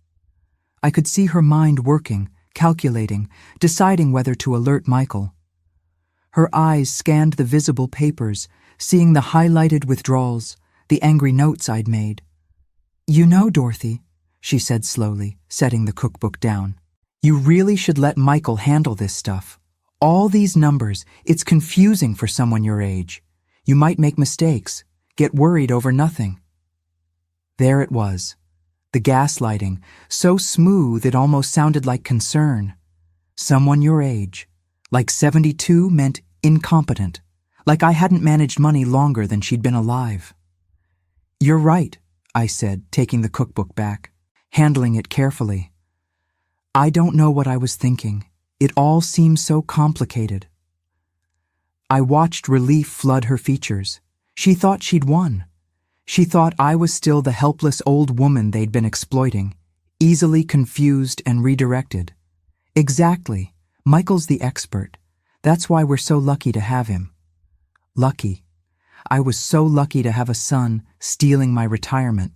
I could see her mind working, calculating, deciding whether to alert Michael. Her eyes scanned the visible papers, seeing the highlighted withdrawals, the angry notes I'd made. "You know, Dorothy," she said slowly, setting the cookbook down, "you really should let Michael handle this stuff. All these numbers, it's confusing for someone your age. You might make mistakes, get worried over nothing. There it was, the gaslighting, so smooth it almost sounded like concern. Someone your age, like 72 meant incompetent, like I hadn't managed money longer than she'd been alive. "You're right," I said, taking the cookbook back, handling it carefully. "I don't know what I was thinking. It all seems so complicated." I watched relief flood her features. She thought she'd won. She thought I was still the helpless old woman they'd been exploiting, easily confused and redirected. Exactly. Michael's the expert. That's why we're so lucky to have him. Lucky. I was so lucky to have a son stealing my retirement.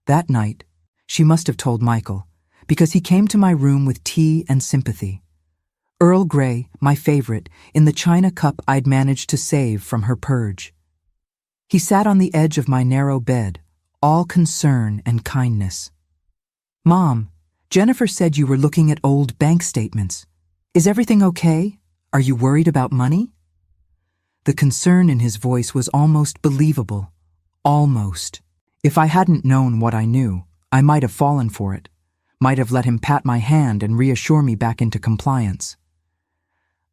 That night, she must have told Michael, because he came to my room with tea and sympathy. Earl Grey, my favorite, in the china cup I'd managed to save from her purge. He sat on the edge of my narrow bed, all concern and kindness. "Mom, Jennifer said you were looking at old bank statements. Is everything okay? Are you worried about money?" The concern in his voice was almost believable. Almost. If I hadn't known what I knew, I might have fallen for it, might have let him pat my hand and reassure me back into compliance.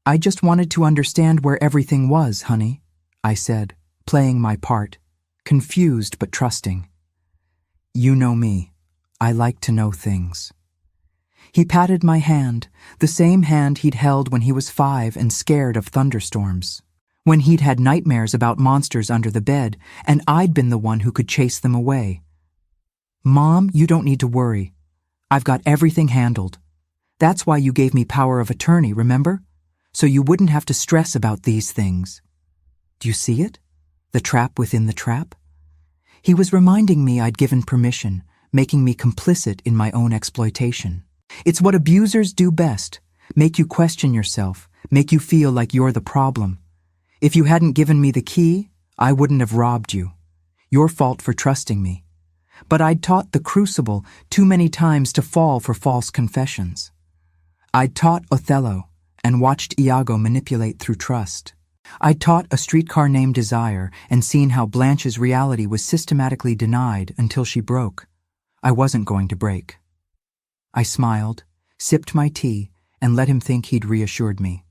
"I just wanted to understand where everything was, honey," I said, playing my part, confused but trusting. "You know me. I like to know things." He patted my hand, the same hand he'd held when he was 5 and scared of thunderstorms, when he'd had nightmares about monsters under the bed, and I'd been the one who could chase them away. "Mom, you don't need to worry. I've got everything handled. That's why you gave me power of attorney, remember? So you wouldn't have to stress about these things. Do you see it? The trap within the trap?" He was reminding me I'd given permission, making me complicit in my own exploitation. It's what abusers do best, make you question yourself, make you feel like you're the problem. If you hadn't given me the key, I wouldn't have robbed you. Your fault for trusting me. But I'd taught the crucible too many times to fall for false confessions. I'd taught Othello and watched Iago manipulate through trust. I'd taught A Streetcar Named Desire and seen how Blanche's reality was systematically denied until she broke. I wasn't going to break. I smiled, sipped my tea, and let him think he'd reassured me.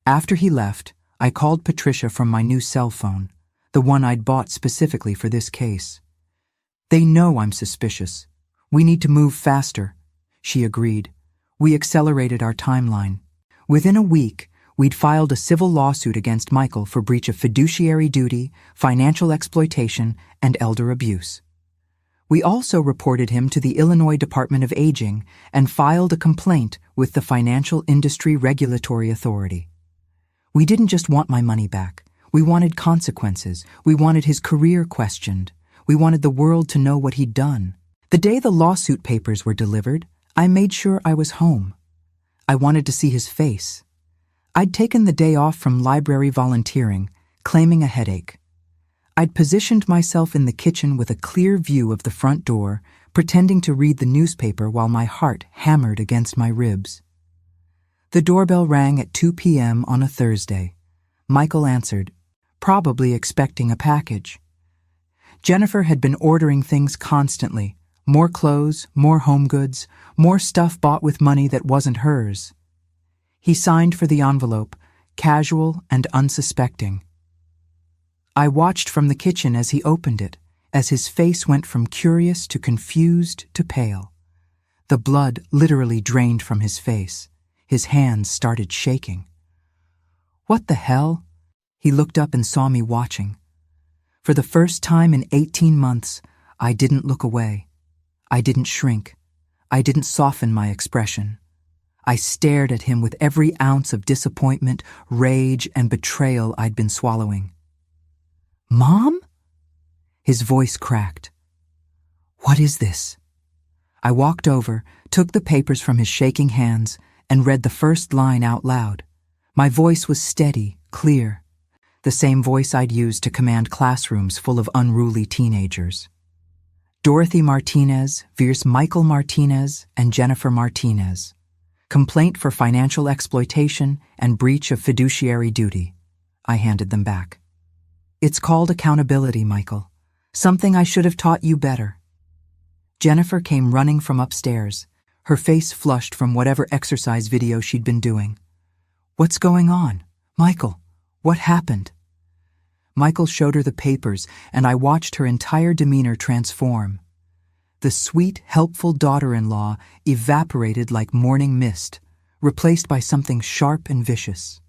After he left, I called Patricia from my new cell phone, the one I'd bought specifically for this case. "They know I'm suspicious. We need to move faster," she agreed. We accelerated our timeline. Within a week, we'd filed a civil lawsuit against Michael for breach of fiduciary duty, financial exploitation, and elder abuse. We also reported him to the Illinois Department of Aging and filed a complaint with the Financial Industry Regulatory Authority. We didn't just want my money back. We wanted consequences. We wanted his career questioned. We wanted the world to know what he'd done. The day the lawsuit papers were delivered, I made sure I was home. I wanted to see his face. I'd taken the day off from library volunteering, claiming a headache. I'd positioned myself in the kitchen with a clear view of the front door, pretending to read the newspaper while my heart hammered against my ribs. The doorbell rang at 2 p.m. on a Thursday. Michael answered, probably expecting a package. Jennifer had been ordering things constantly, more clothes, more home goods, more stuff bought with money that wasn't hers. He signed for the envelope, casual and unsuspecting. I watched from the kitchen as he opened it, as his face went from curious to confused to pale. The blood literally drained from his face. His hands started shaking. "What the hell?" He looked up and saw me watching. For the first time in 18 months, I didn't look away. I didn't shrink. I didn't soften my expression. I stared at him with every ounce of disappointment, rage, and betrayal I'd been swallowing. "Mom?" His voice cracked. "What is this?" I walked over, took the papers from his shaking hands, and read the first line out loud. My voice was steady, clear, the same voice I'd used to command classrooms full of unruly teenagers. Dorothy Martinez versus Michael Martinez and Jennifer Martinez. Complaint for financial exploitation and breach of fiduciary duty. I handed them back. It's called accountability, Michael. Something I should have taught you better. Jennifer came running from upstairs, her face flushed from whatever exercise video she'd been doing. What's going on? Michael, what happened? Michael showed her the papers, and I watched her entire demeanor transform. The sweet, helpful daughter-in-law evaporated like morning mist, replaced by something sharp and vicious.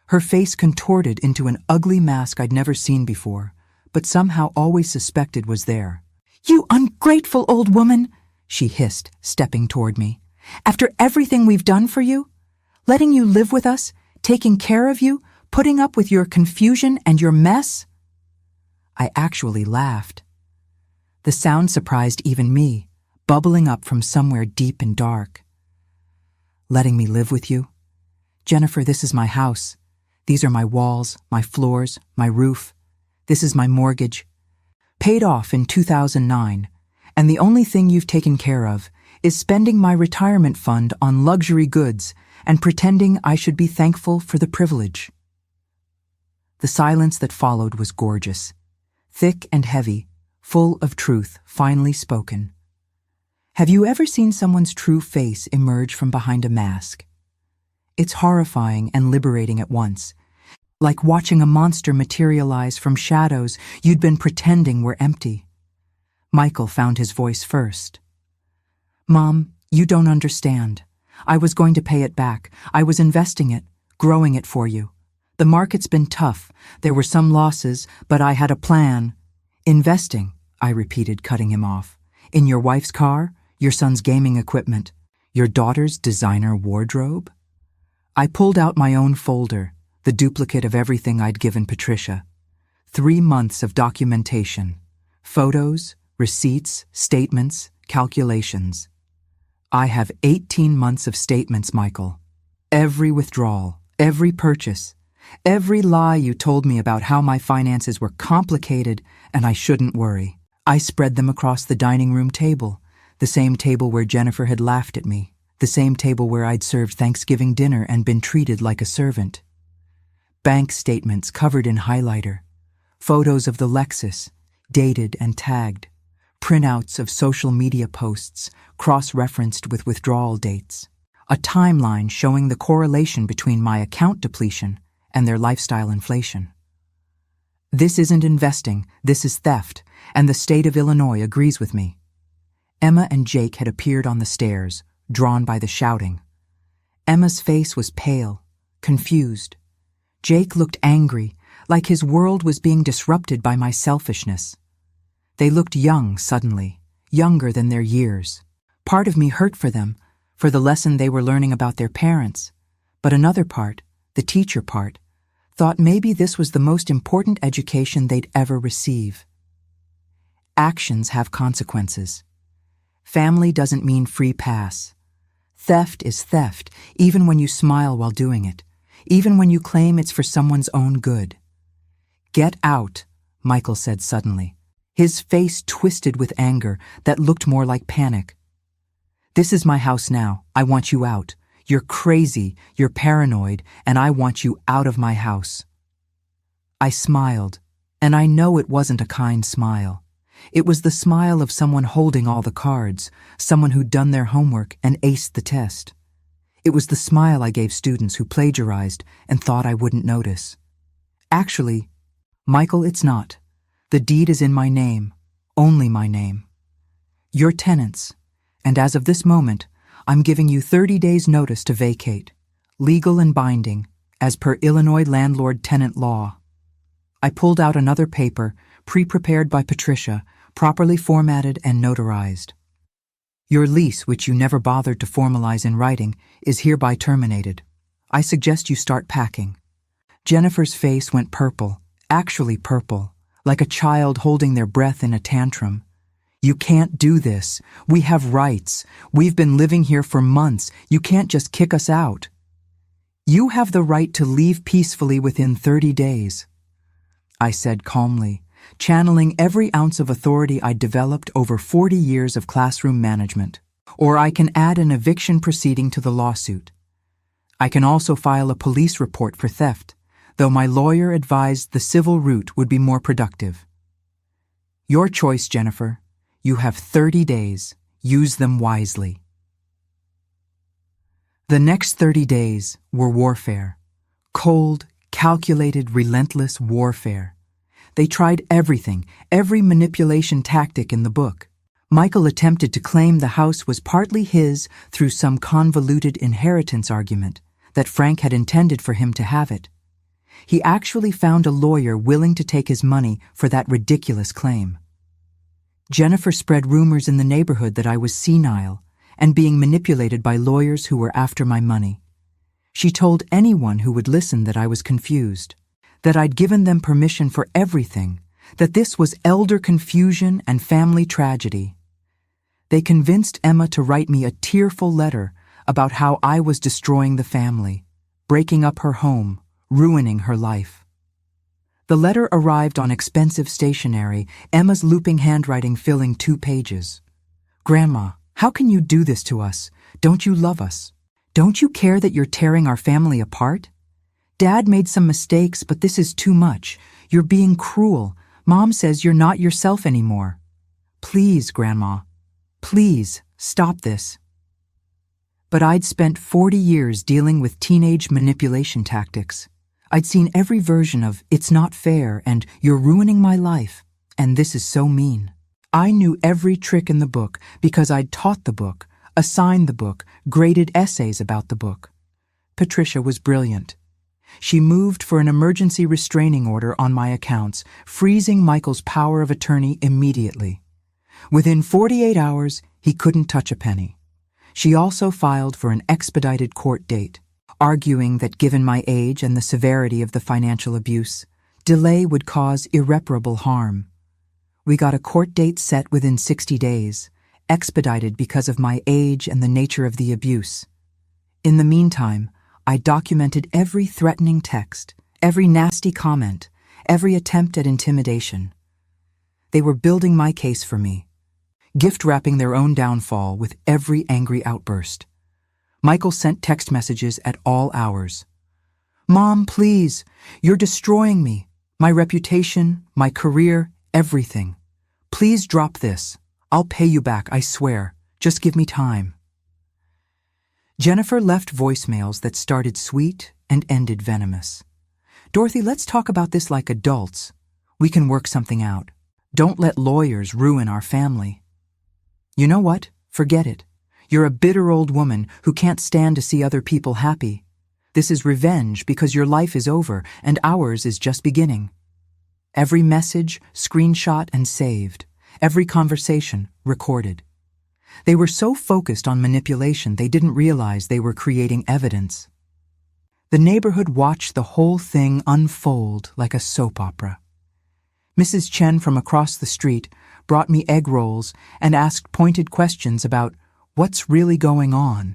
Her face contorted into an ugly mask I'd never seen before, but somehow always suspected was there. "You ungrateful old woman," she hissed, stepping toward me. "After everything we've done for you? Letting you live with us, taking care of you, putting up with your confusion and your mess?" I actually laughed. The sound surprised even me, bubbling up from somewhere deep and dark. "Letting me live with you? Jennifer, this is my house. These are my walls, my floors, my roof. This is my mortgage. Paid off in 2009, and the only thing you've taken care of is spending my retirement fund on luxury goods and pretending I should be thankful for the privilege." The silence that followed was gorgeous, thick and heavy, full of truth finally spoken. Have you ever seen someone's true face emerge from behind a mask? It's horrifying and liberating at once, like watching a monster materialize from shadows you'd been pretending were empty. Michael found his voice first. "Mom, you don't understand. I was going to pay it back. I was investing it, growing it for you. The market's been tough. There were some losses, but I had a plan." "Investing," I repeated, cutting him off. "In your wife's car, your son's gaming equipment, your daughter's designer wardrobe?" I pulled out my own folder, the duplicate of everything I'd given Patricia. 3 months of documentation. Photos, receipts, statements, calculations. I have 18 months of statements, Michael. Every withdrawal, every purchase, every lie you told me about how my finances were complicated and I shouldn't worry. I spread them across the dining room table, the same table where Jennifer had laughed at me, the same table where I'd served Thanksgiving dinner and been treated like a servant. Bank statements covered in highlighter, photos of the Lexus, dated and tagged, printouts of social media posts, cross-referenced with withdrawal dates, a timeline showing the correlation between my account depletion and their lifestyle inflation. This isn't investing, this is theft, and the state of Illinois agrees with me. Emma and Jake had appeared on the stairs, drawn by the shouting. Emma's face was pale, confused. Jake looked angry, like his world was being disrupted by my selfishness. They looked young suddenly, younger than their years. Part of me hurt for them, for the lesson they were learning about their parents, but another part, the teacher part, thought maybe this was the most important education they'd ever receive. Actions have consequences. Family doesn't mean free pass. Theft is theft, even when you smile while doing it, even when you claim it's for someone's own good. "Get out," Michael said suddenly, his face twisted with anger that looked more like panic. "This is my house now. I want you out. You're crazy, you're paranoid, and I want you out of my house." I smiled, and I know it wasn't a kind smile. It was the smile of someone holding all the cards, someone who'd done their homework and aced the test. It was the smile I gave students who plagiarized and thought I wouldn't notice. Actually, Michael, it's not. The deed is in my name, only my name. You're tenants, and as of this moment, I'm giving you 30 days' notice to vacate, legal and binding, as per Illinois landlord-tenant law. I pulled out another paper, pre-prepared by Patricia, properly formatted and notarized. Your lease, which you never bothered to formalize in writing, is hereby terminated. I suggest you start packing. Jennifer's face went purple, actually purple, like a child holding their breath in a tantrum. "You can't do this. We have rights. We've been living here for months. You can't just kick us out." "You have the right to leave peacefully within 30 days. I said calmly, channeling every ounce of authority I'd developed over 40 years of classroom management. "Or I can add an eviction proceeding to the lawsuit. I can also file a police report for theft. though my lawyer advised the civil route would be more productive. Your choice, Jennifer. You have 30 days. Use them wisely. The next 30 days were warfare. Cold, calculated, relentless warfare. They tried everything, every manipulation tactic in the book. Michael attempted to claim the house was partly his through some convoluted inheritance argument that Frank had intended for him to have it. He actually found a lawyer willing to take his money for that ridiculous claim. Jennifer spread rumors in the neighborhood that I was senile and being manipulated by lawyers who were after my money. She told anyone who would listen that I was confused, that I'd given them permission for everything, that this was elder confusion and family tragedy. They convinced Emma to write me a tearful letter about how I was destroying the family, breaking up her home, ruining her life. The letter arrived on expensive stationery, Emma's looping handwriting filling 2 pages. Grandma, how can you do this to us? Don't you love us? Don't you care that you're tearing our family apart? Dad made some mistakes, but this is too much. You're being cruel. Mom says you're not yourself anymore. Please, Grandma. Please, stop this. But I'd spent 40 years dealing with teenage manipulation tactics. I'd seen every version of "it's not fair" and "you're ruining my life" and "this is so mean." I knew every trick in the book because I'd taught the book, assigned the book, graded essays about the book. Patricia was brilliant. She moved for an emergency restraining order on my accounts, freezing Michael's power of attorney immediately. Within 48 hours, he couldn't touch a penny. She also filed for an expedited court date, arguing that given my age and the severity of the financial abuse, delay would cause irreparable harm. We got a court date set within 60 days, expedited because of my age and the nature of the abuse. In the meantime, I documented every threatening text, every nasty comment, every attempt at intimidation. They were building my case for me, gift-wrapping their own downfall with every angry outburst. Michael sent text messages at all hours. "Mom, please, you're destroying me, my reputation, my career, everything. Please drop this. I'll pay you back, I swear. Just give me time." Jennifer left voicemails that started sweet and ended venomous. "Dorothy, let's talk about this like adults. We can work something out. Don't let lawyers ruin our family." "You know what? Forget it. You're a bitter old woman who can't stand to see other people happy. This is revenge because your life is over and ours is just beginning." Every message, screenshot and saved. Every conversation, recorded. They were so focused on manipulation they didn't realize they were creating evidence. The neighborhood watched the whole thing unfold like a soap opera. Mrs. Chen from across the street brought me egg rolls and asked pointed questions about what's really going on.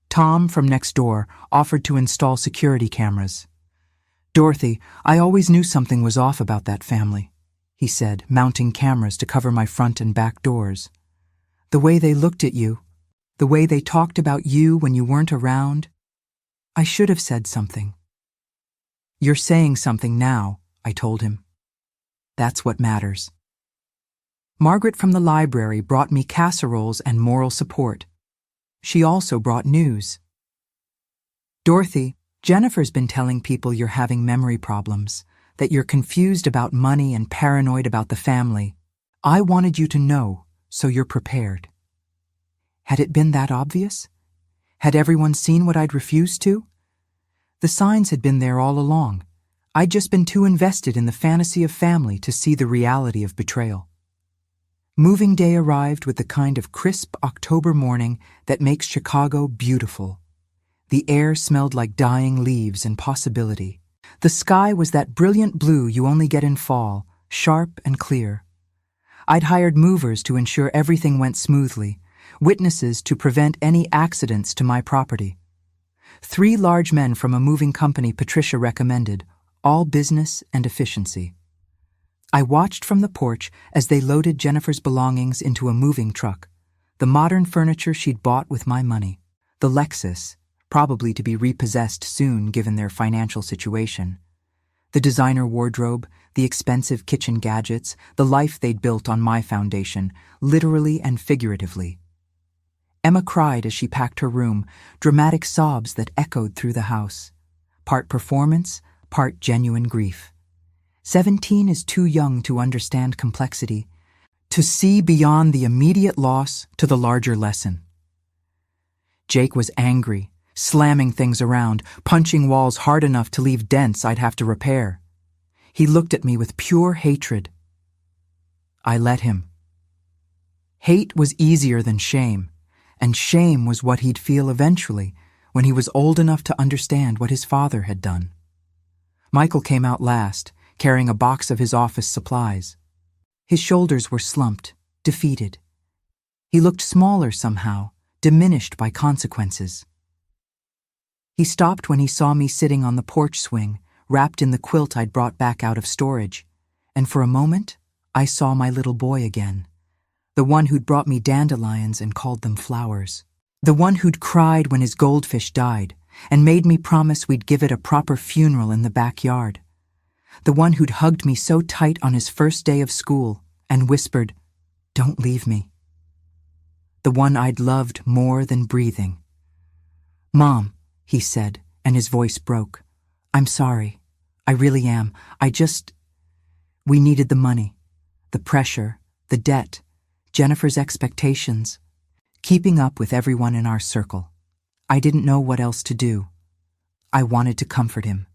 Tom from next door offered to install security cameras. "Dorothy, I always knew something was off about that family," he said, mounting cameras to cover my front and back doors. "The way they looked at you, the way they talked about you when you weren't around. I should have said something." "You're saying something now," I told him. "That's what matters." Margaret from the library brought me casseroles and moral support. She also brought news. "Dorothy, Jennifer's been telling people you're having memory problems, that you're confused about money and paranoid about the family. I wanted you to know, so you're prepared." Had it been that obvious? Had everyone seen what I'd refused to? The signs had been there all along. I'd just been too invested in the fantasy of family to see the reality of betrayal. Moving day arrived with the kind of crisp October morning that makes Chicago beautiful. The air smelled like dying leaves and possibility. The sky was that brilliant blue you only get in fall, sharp and clear. I'd hired movers to ensure everything went smoothly, witnesses to prevent any accidents to my property. 3 large men from a moving company Patricia recommended, all business and efficiency. I watched from the porch as they loaded Jennifer's belongings into a moving truck, the modern furniture she'd bought with my money, the Lexus, probably to be repossessed soon given their financial situation. The designer wardrobe, the expensive kitchen gadgets, the life they'd built on my foundation, literally and figuratively. Emma cried as she packed her room, dramatic sobs that echoed through the house. Part performance, part genuine grief. 17 is too young to understand complexity, to see beyond the immediate loss to the larger lesson. Jake was angry, slamming things around, punching walls hard enough to leave dents I'd have to repair. He looked at me with pure hatred. I let him. Hate was easier than shame, and shame was what he'd feel eventually when he was old enough to understand what his father had done. Michael came out last, carrying a box of his office supplies. His shoulders were slumped, defeated. He looked smaller somehow, diminished by consequences. He stopped when he saw me sitting on the porch swing, wrapped in the quilt I'd brought back out of storage, and for a moment, I saw my little boy again. The one who'd brought me dandelions and called them flowers. The one who'd cried when his goldfish died and made me promise we'd give it a proper funeral in the backyard. The one who'd hugged me so tight on his first day of school and whispered, "Don't leave me." The one I'd loved more than breathing. "Mom," he said, and his voice broke. "I'm sorry. I really am. We needed the money, the pressure, the debt, Jennifer's expectations, keeping up with everyone in our circle. I didn't know what else to do. I wanted to comfort him.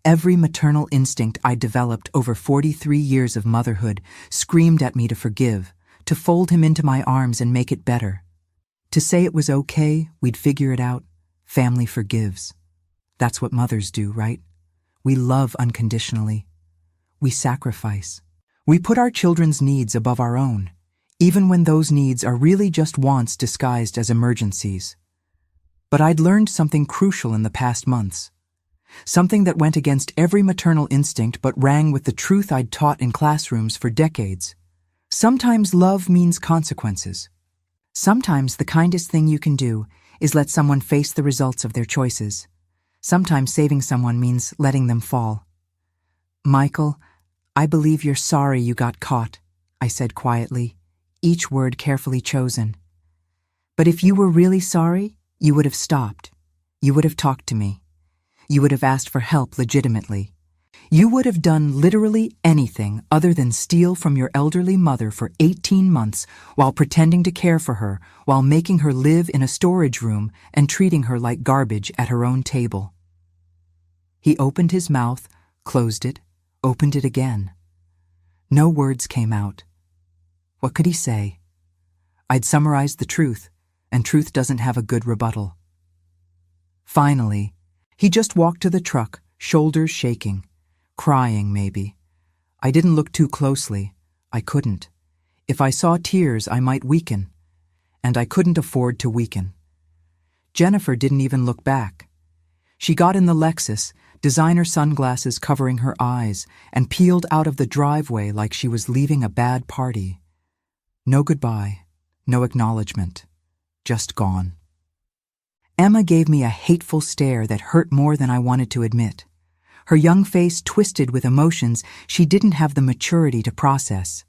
Every maternal instinct I developed over 43 years of motherhood screamed at me to forgive, to fold him into my arms and make it better. To say it was okay, we'd figure it out. Family forgives. That's what mothers do, right? We love unconditionally. We sacrifice. We put our children's needs above our own, even when those needs are really just wants disguised as emergencies. But I'd learned something crucial in the past months. Something that went against every maternal instinct but rang with the truth I'd taught in classrooms for decades. Sometimes love means consequences. Sometimes the kindest thing you can do is let someone face the results of their choices. Sometimes saving someone means letting them fall. "Michael, I believe you're sorry you got caught," I said quietly, each word carefully chosen. "But if you were really sorry, you would have stopped. You would have talked to me. You would have asked for help legitimately. You would have done literally anything other than steal from your elderly mother for 18 months while pretending to care for her, while making her live in a storage room and treating her like garbage at her own table." He opened his mouth, closed it, opened it again. No words came out. What could he say? I'd summarized the truth, and truth doesn't have a good rebuttal. Finally, he just walked to the truck, shoulders shaking. Crying, maybe. I didn't look too closely. I couldn't. If I saw tears, I might weaken. And I couldn't afford to weaken. Jennifer didn't even look back. She got in the Lexus, designer sunglasses covering her eyes, and peeled out of the driveway like she was leaving a bad party. No goodbye, no acknowledgement. Just gone. Emma gave me a hateful stare that hurt more than I wanted to admit. Her young face twisted with emotions she didn't have the maturity to process.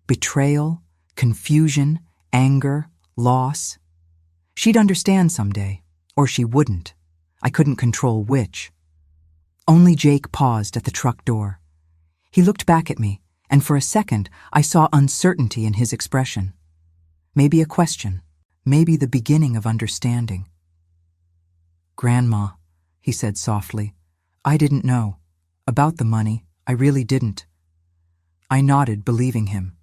Betrayal, confusion, anger, loss. She'd understand someday, or she wouldn't. I couldn't control which. Only Jake paused at the truck door. He looked back at me, and for a second I saw uncertainty in his expression. Maybe a question, maybe the beginning of understanding. "Grandma," he said softly, "I didn't know. About the money, I really didn't." I nodded, believing him.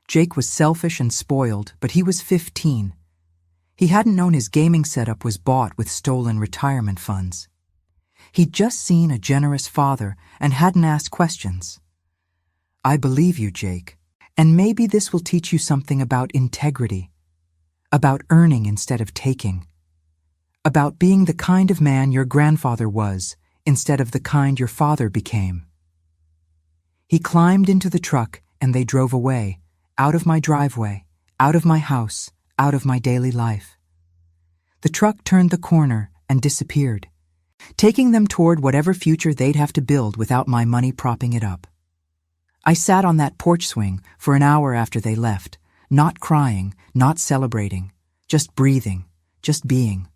Jake was selfish and spoiled, but he was 15. He hadn't known his gaming setup was bought with stolen retirement funds. He'd just seen a generous father and hadn't asked questions. "I believe you, Jake, and maybe this will teach you something about integrity, about earning instead of taking, about being the kind of man your grandfather was instead of the kind your father became." He climbed into the truck and they drove away, out of my driveway, out of my house, out of my daily life. The truck turned the corner and disappeared, taking them toward whatever future they'd have to build without my money propping it up. I sat on that porch swing for an hour after they left, not crying, not celebrating, just breathing, just being.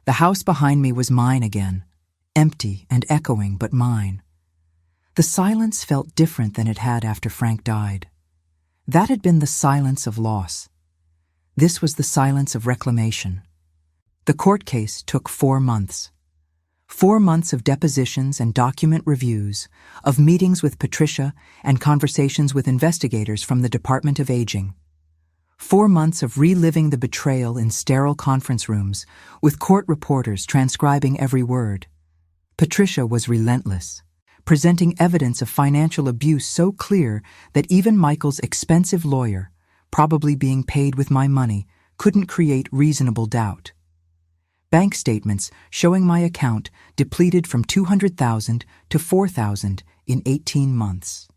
The house behind me was mine again, empty and echoing, but mine. The silence felt different than it had after Frank died. That had been the silence of loss. This was the silence of reclamation. The court case took 4 months. 4 months of depositions and document reviews, of meetings with Patricia and conversations with investigators from the Department of Aging. 4 months of reliving the betrayal in sterile conference rooms, with court reporters transcribing every word. Patricia was relentless, presenting evidence of financial abuse so clear that even Michael's expensive lawyer, probably being paid with my money, couldn't create reasonable doubt. Bank statements showing my account depleted from $200,000 to $4,000 in 18 months.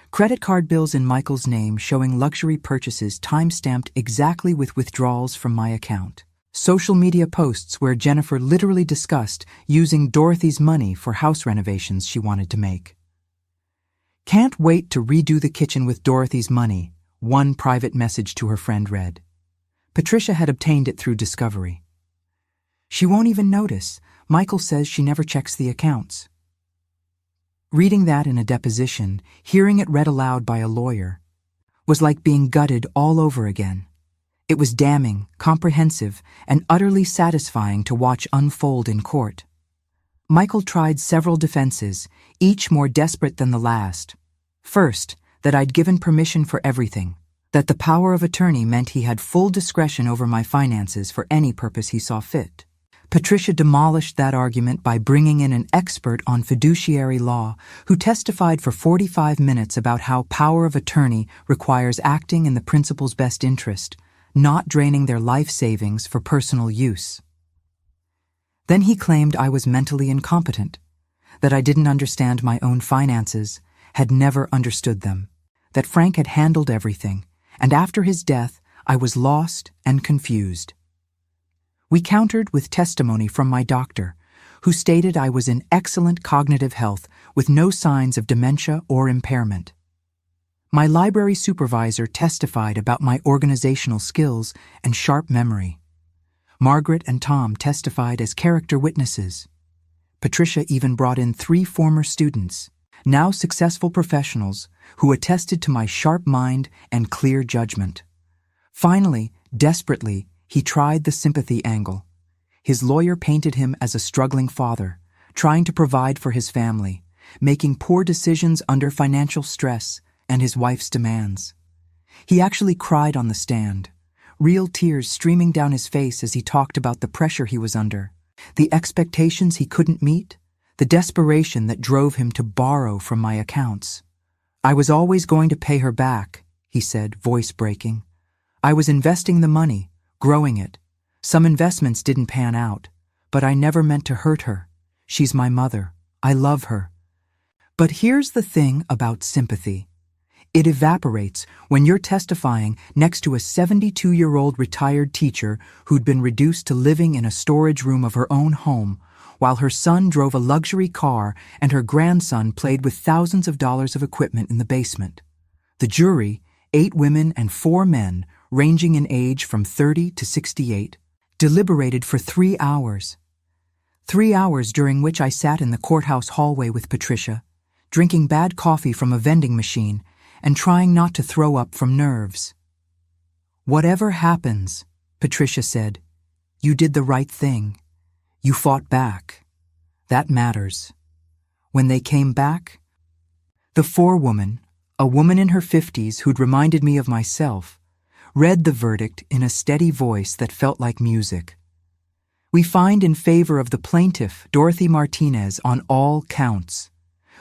Credit card bills in Michael's name showing luxury purchases time-stamped exactly with withdrawals from my account. Social media posts where Jennifer literally discussed using Dorothy's money for house renovations she wanted to make. "Can't wait to redo the kitchen with Dorothy's money," one private message to her friend read. Patricia had obtained it through Discovery. "She won't even notice. Michael says she never checks the accounts." Reading that in a deposition, hearing it read aloud by a lawyer, was like being gutted all over again. It was damning, comprehensive, and utterly satisfying to watch unfold in court. Michael tried several defenses, each more desperate than the last. First, that I'd given permission for everything, that the power of attorney meant he had full discretion over my finances for any purpose he saw fit. Patricia demolished that argument by bringing in an expert on fiduciary law who testified for 45 minutes about how power of attorney requires acting in the principal's best interest, not draining their life savings for personal use. Then he claimed I was mentally incompetent, that I didn't understand my own finances, had never understood them, that Frank had handled everything, and after his death I was lost and confused. We countered with testimony from my doctor, who stated I was in excellent cognitive health with no signs of dementia or impairment. My library supervisor testified about my organizational skills and sharp memory. Margaret and Tom testified as character witnesses. Patricia even brought in 3 former students, now successful professionals, who attested to my sharp mind and clear judgment. Finally, desperately, he tried the sympathy angle. His lawyer painted him as a struggling father, trying to provide for his family, making poor decisions under financial stress and his wife's demands. He actually cried on the stand, real tears streaming down his face as he talked about the pressure he was under, the expectations he couldn't meet, the desperation that drove him to borrow from my accounts. "I was always going to pay her back," he said, voice breaking. "I was investing the money, growing it. Some investments didn't pan out, but I never meant to hurt her. She's my mother. I love her." But here's the thing about sympathy. It evaporates when you're testifying next to a 72-year-old retired teacher who'd been reduced to living in a storage room of her own home, while her son drove a luxury car and her grandson played with thousands of dollars of equipment in the basement. The jury, 8 women and 4 men, ranging in age from 30 to 68, deliberated for 3 hours. 3 hours during which I sat in the courthouse hallway with Patricia, drinking bad coffee from a vending machine and trying not to throw up from nerves. "Whatever happens," Patricia said, "you did the right thing. You fought back. That matters." When they came back, the forewoman, a woman in her 50s who'd reminded me of myself, read the verdict in a steady voice that felt like music. "We find in favor of the plaintiff, Dorothy Martinez, on all counts.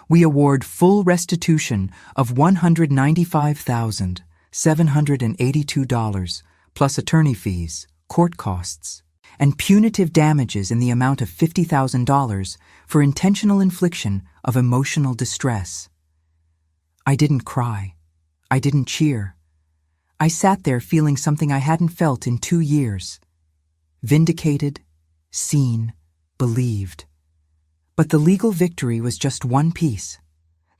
We award full restitution of $195,782 plus attorney fees, court costs, and punitive damages in the amount of $50,000 for intentional infliction of emotional distress." I didn't cry. I didn't cheer. I sat there feeling something I hadn't felt in 2 years. Vindicated, seen, believed. But the legal victory was just one piece.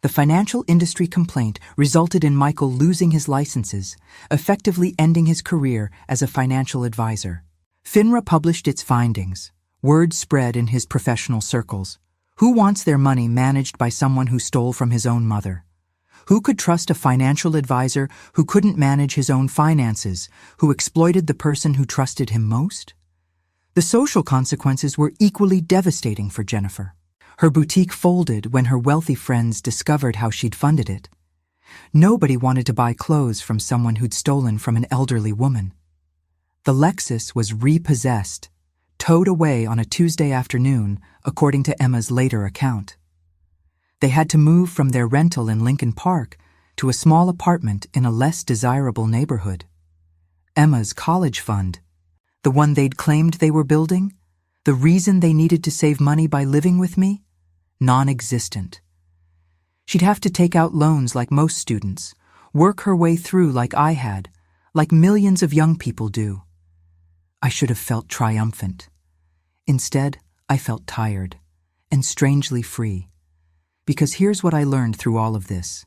The financial industry complaint resulted in Michael losing his licenses, effectively ending his career as a financial advisor. FINRA published its findings. Word spread in his professional circles. Who wants their money managed by someone who stole from his own mother? Who could trust a financial advisor who couldn't manage his own finances, who exploited the person who trusted him most? The social consequences were equally devastating for Jennifer. Her boutique folded when her wealthy friends discovered how she'd funded it. Nobody wanted to buy clothes from someone who'd stolen from an elderly woman. The Lexus was repossessed, towed away on a Tuesday afternoon, according to Emma's later account. They had to move from their rental in Lincoln Park to a small apartment in a less desirable neighborhood. Emma's college fund, the one they'd claimed they were building, the reason they needed to save money by living with me, non-existent. She'd have to take out loans like most students, work her way through like I had, like millions of young people do. I should have felt triumphant. Instead, I felt tired and strangely free. Because here's what I learned through all of this.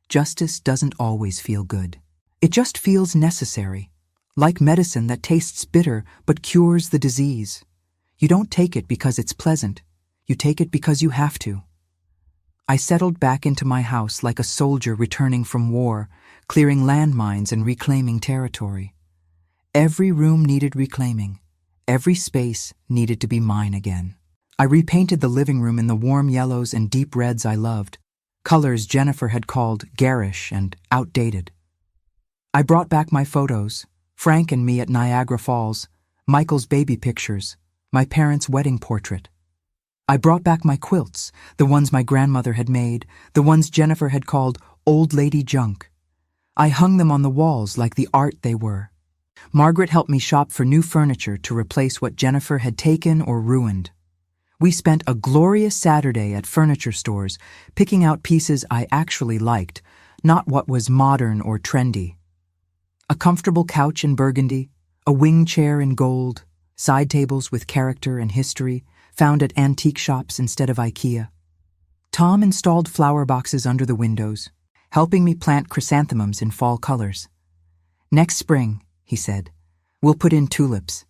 Justice doesn't always feel good. It just feels necessary, like medicine that tastes bitter but cures the disease. You don't take it because it's pleasant. You take it because you have to. I settled back into my house like a soldier returning from war, clearing landmines and reclaiming territory. Every room needed reclaiming. Every space needed to be mine again. I repainted the living room in the warm yellows and deep reds I loved, colors Jennifer had called garish and outdated. I brought back my photos, Frank and me at Niagara Falls, Michael's baby pictures, my parents' wedding portrait. I brought back my quilts, the ones my grandmother had made, the ones Jennifer had called old lady junk. I hung them on the walls like the art they were. Margaret helped me shop for new furniture to replace what Jennifer had taken or ruined. We spent a glorious Saturday at furniture stores, picking out pieces I actually liked, not what was modern or trendy. A comfortable couch in burgundy, a wing chair in gold, side tables with character and history, found at antique shops instead of IKEA. Tom installed flower boxes under the windows, helping me plant chrysanthemums in fall colors. Next spring, he said, we'll put in tulips.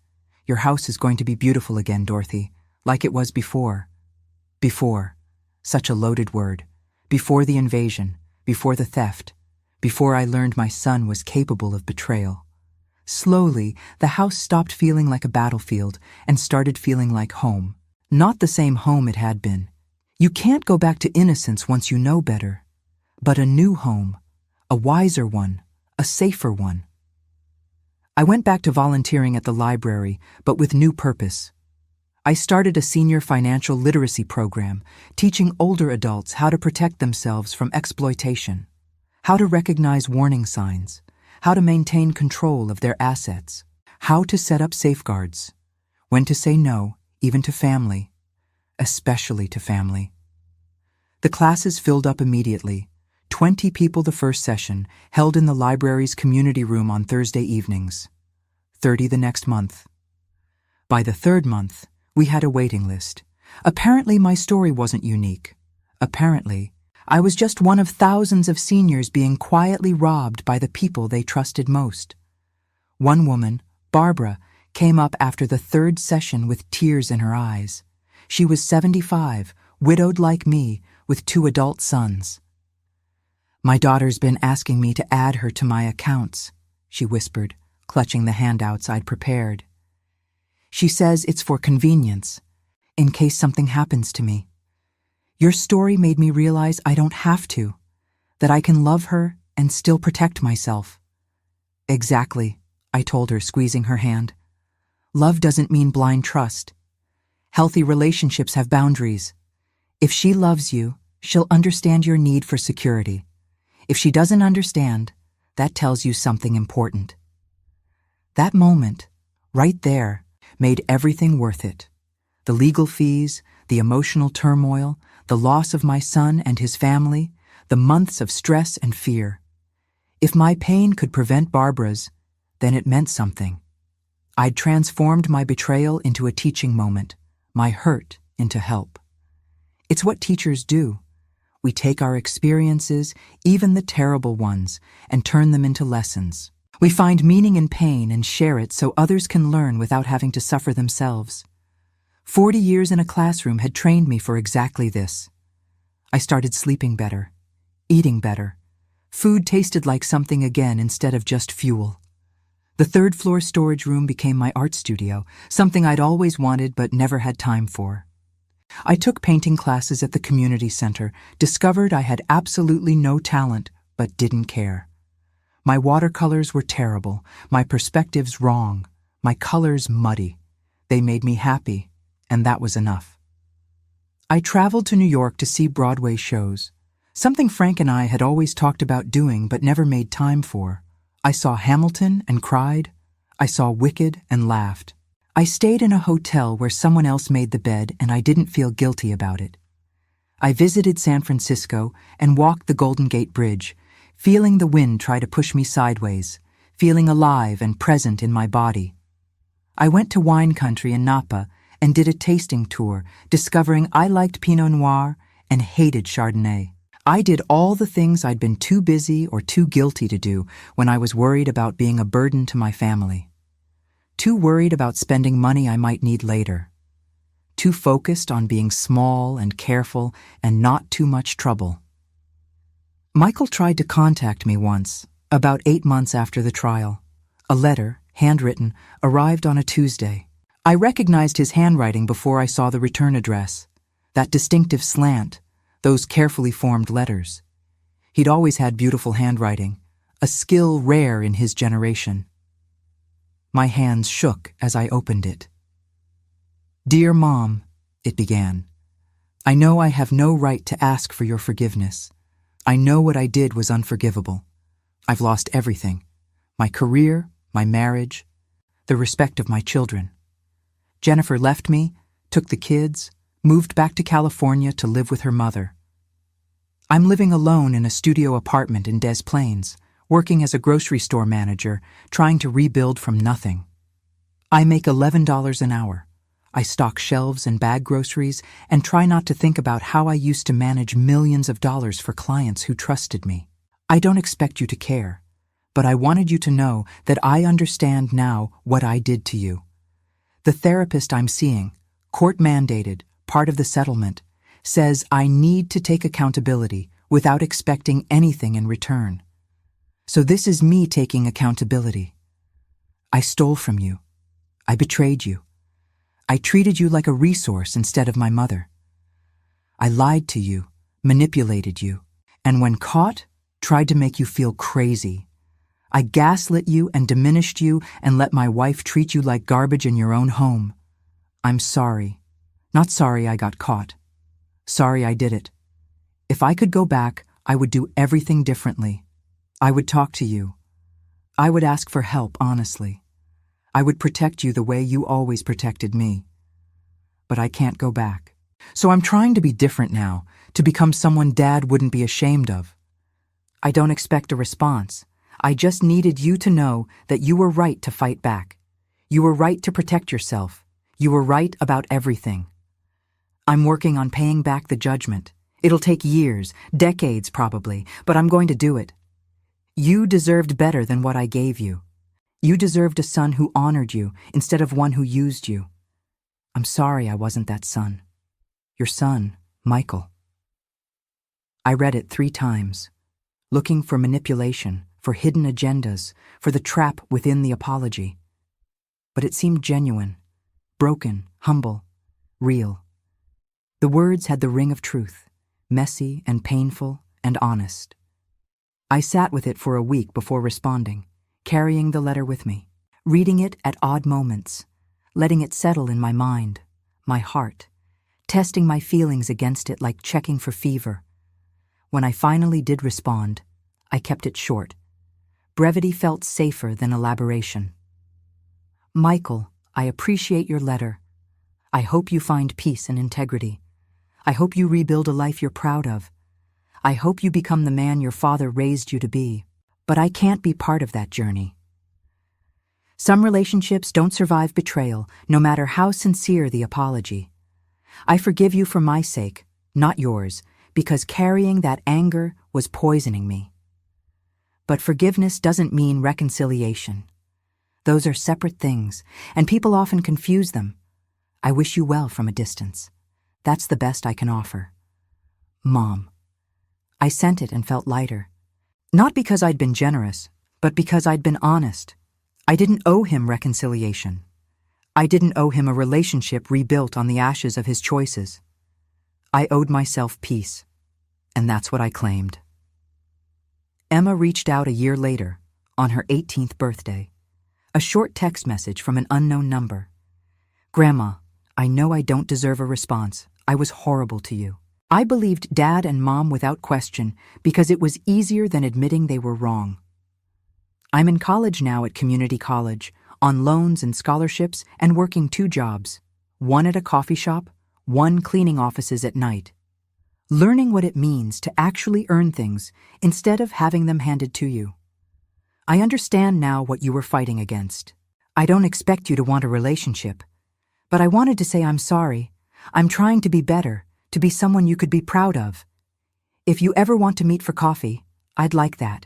Your house is going to be beautiful again, Dorothy, like it was before. Before. Such a loaded word. Before the invasion, before the theft, before I learned my son was capable of betrayal. Slowly, the house stopped feeling like a battlefield and started feeling like home. Not the same home it had been. You can't go back to innocence once you know better. But a new home, a wiser one, a safer one. I went back to volunteering at the library, but with new purpose. I started a senior financial literacy program, teaching older adults how to protect themselves from exploitation, how to recognize warning signs, how to maintain control of their assets, how to set up safeguards, when to say no, even to family, especially to family. The classes filled up immediately, 20 people the first session, held in the library's community room on Thursday evenings, 30 the next month. By the third month, we had a waiting list. Apparently my story wasn't unique. Apparently, I was just one of thousands of seniors being quietly robbed by the people they trusted most. One woman, Barbara, came up after the third session with tears in her eyes. She was 75, widowed like me, with 2 adult sons. My daughter's been asking me to add her to my accounts, she whispered, clutching the handouts I'd prepared. She says it's for convenience, in case something happens to me. Your story made me realize I don't have to, that I can love her and still protect myself. Exactly, I told her, squeezing her hand. Love doesn't mean blind trust. Healthy relationships have boundaries. If she loves you, she'll understand your need for security. If she doesn't understand, that tells you something important. That moment, right there, made everything worth it. The legal fees, the emotional turmoil, the loss of my son and his family, the months of stress and fear. If my pain could prevent Barbara's, then it meant something. I'd transformed my betrayal into a teaching moment, my hurt, into help. It's what teachers do. We take our experiences, even the terrible ones, and turn them into lessons. We find meaning in pain and share it so others can learn without having to suffer themselves. 40 years in a classroom had trained me for exactly this. I started sleeping better, eating better. Food tasted like something again instead of just fuel. The third-floor storage room became my art studio, something I'd always wanted but never had time for. I took painting classes at the community center, discovered I had absolutely no talent, but didn't care. My watercolors were terrible, my perspectives wrong, my colors muddy. They made me happy, and that was enough. I traveled to New York to see Broadway shows, something Frank and I had always talked about doing but never made time for. I saw Hamilton and cried. I saw Wicked and laughed. I stayed in a hotel where someone else made the bed and I didn't feel guilty about it. I visited San Francisco and walked the Golden Gate Bridge, feeling the wind try to push me sideways, feeling alive and present in my body. I went to wine country in Napa and did a tasting tour, discovering I liked Pinot Noir and hated Chardonnay. I did all the things I'd been too busy or too guilty to do when I was worried about being a burden to my family. Too worried about spending money I might need later. Too focused on being small and careful and not too much trouble. Michael tried to contact me once, about 8 months after the trial. A letter, handwritten, arrived on a Tuesday. I recognized his handwriting before I saw the return address. That distinctive slant, those carefully formed letters. He'd always had beautiful handwriting, a skill rare in his generation. My hands shook as I opened it. "Dear Mom," it began. "I know I have no right to ask for your forgiveness. I know what I did was unforgivable. I've lost everything. My career, my marriage, the respect of my children. Jennifer left me, took the kids, moved back to California to live with her mother. I'm living alone in a studio apartment in Des Plaines, working as a grocery store manager, trying to rebuild from nothing. I make $11 an hour. I stock shelves and bag groceries and try not to think about how I used to manage millions of dollars for clients who trusted me. I don't expect you to care, but I wanted you to know that I understand now what I did to you. The therapist I'm seeing, court-mandated, part of the settlement, says I need to take accountability without expecting anything in return. So this is me taking accountability. I stole from you. I betrayed you. I treated you like a resource instead of my mother. I lied to you, manipulated you, and when caught, tried to make you feel crazy. I gaslit you and diminished you and let my wife treat you like garbage in your own home. I'm sorry. Not sorry I got caught. Sorry I did it. If I could go back, I would do everything differently. I would talk to you. I would ask for help, honestly. I would protect you the way you always protected me. But I can't go back. So I'm trying to be different now, to become someone Dad wouldn't be ashamed of. I don't expect a response. I just needed you to know that you were right to fight back. You were right to protect yourself. You were right about everything. I'm working on paying back the judgment. It'll take years, decades probably, but I'm going to do it. You deserved better than what I gave you. You deserved a son who honored you instead of one who used you. I'm sorry I wasn't that son. Your son, Michael. I read it 3 times, looking for manipulation, for hidden agendas, for the trap within the apology. But it seemed genuine, broken, humble, real. The words had the ring of truth, messy and painful and honest. I sat with it for a week before responding, carrying the letter with me, reading it at odd moments, letting it settle in my mind, my heart, testing my feelings against it like checking for fever. When I finally did respond, I kept it short. Brevity felt safer than elaboration. Michael, I appreciate your letter. I hope you find peace and integrity. I hope you rebuild a life you're proud of. I hope you become the man your father raised you to be. But I can't be part of that journey. Some relationships don't survive betrayal, no matter how sincere the apology. I forgive you for my sake, not yours, because carrying that anger was poisoning me. But forgiveness doesn't mean reconciliation. Those are separate things, and people often confuse them. I wish you well from a distance. That's the best I can offer. Mom. I sent it and felt lighter. Not because I'd been generous, but because I'd been honest. I didn't owe him reconciliation. I didn't owe him a relationship rebuilt on the ashes of his choices. I owed myself peace, and that's what I claimed. Emma reached out a year later, on her 18th birthday. A short text message from an unknown number. Grandma, I know I don't deserve a response. I was horrible to you. I believed Dad and Mom without question because it was easier than admitting they were wrong. I'm in college now at community college, on loans and scholarships and working 2 jobs, one at a coffee shop, one cleaning offices at night. Learning what it means to actually earn things instead of having them handed to you. I understand now what you were fighting against. I don't expect you to want a relationship, but I wanted to say I'm sorry. I'm trying to be better, to be someone you could be proud of. If you ever want to meet for coffee, I'd like that.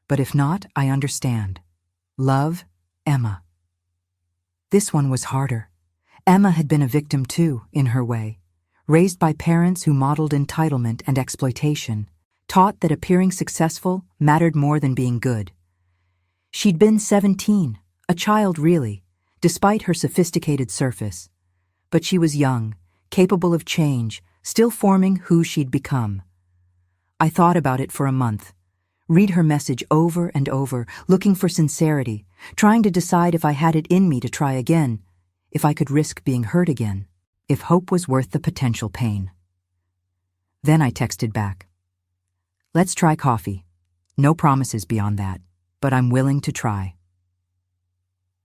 But if not, I understand. Love, Emma. This one was harder. Emma had been a victim too, in her way. Raised by parents who modeled entitlement and exploitation, taught that appearing successful mattered more than being good. She'd been 17, a child really, despite her sophisticated surface. But she was young, capable of change, still forming who she'd become. I thought about it for a month. Read her message over and over, looking for sincerity, trying to decide if I had it in me to try again, if I could risk being hurt again, if hope was worth the potential pain. Then I texted back. Let's try coffee. No promises beyond that, but I'm willing to try.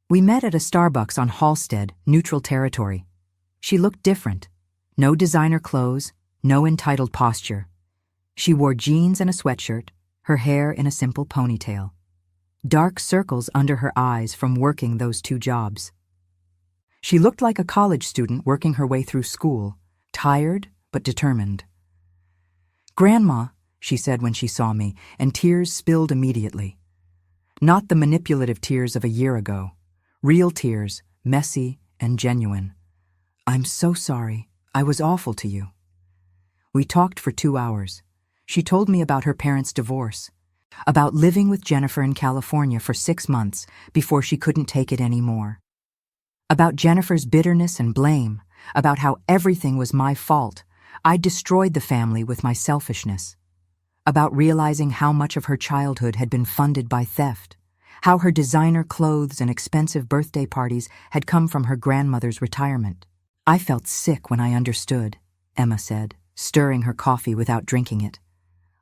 We met at a Starbucks on Halsted, neutral territory. She looked different. No designer clothes, no entitled posture. She wore jeans and a sweatshirt, her hair in a simple ponytail. Dark circles under her eyes from working those 2 jobs. She looked like a college student working her way through school, tired but determined. Grandma, she said when she saw me, and tears spilled immediately. Not the manipulative tears of a year ago. Real tears, messy and genuine. I'm so sorry. I was awful to you. We talked for 2 hours. She told me about her parents' divorce, about living with Jennifer in California for 6 months before she couldn't take it anymore. About Jennifer's bitterness and blame, about how everything was my fault. I'd destroyed the family with my selfishness. About realizing how much of her childhood had been funded by theft, how her designer clothes and expensive birthday parties had come from her grandmother's retirement. I felt sick when I understood, Emma said, stirring her coffee without drinking it.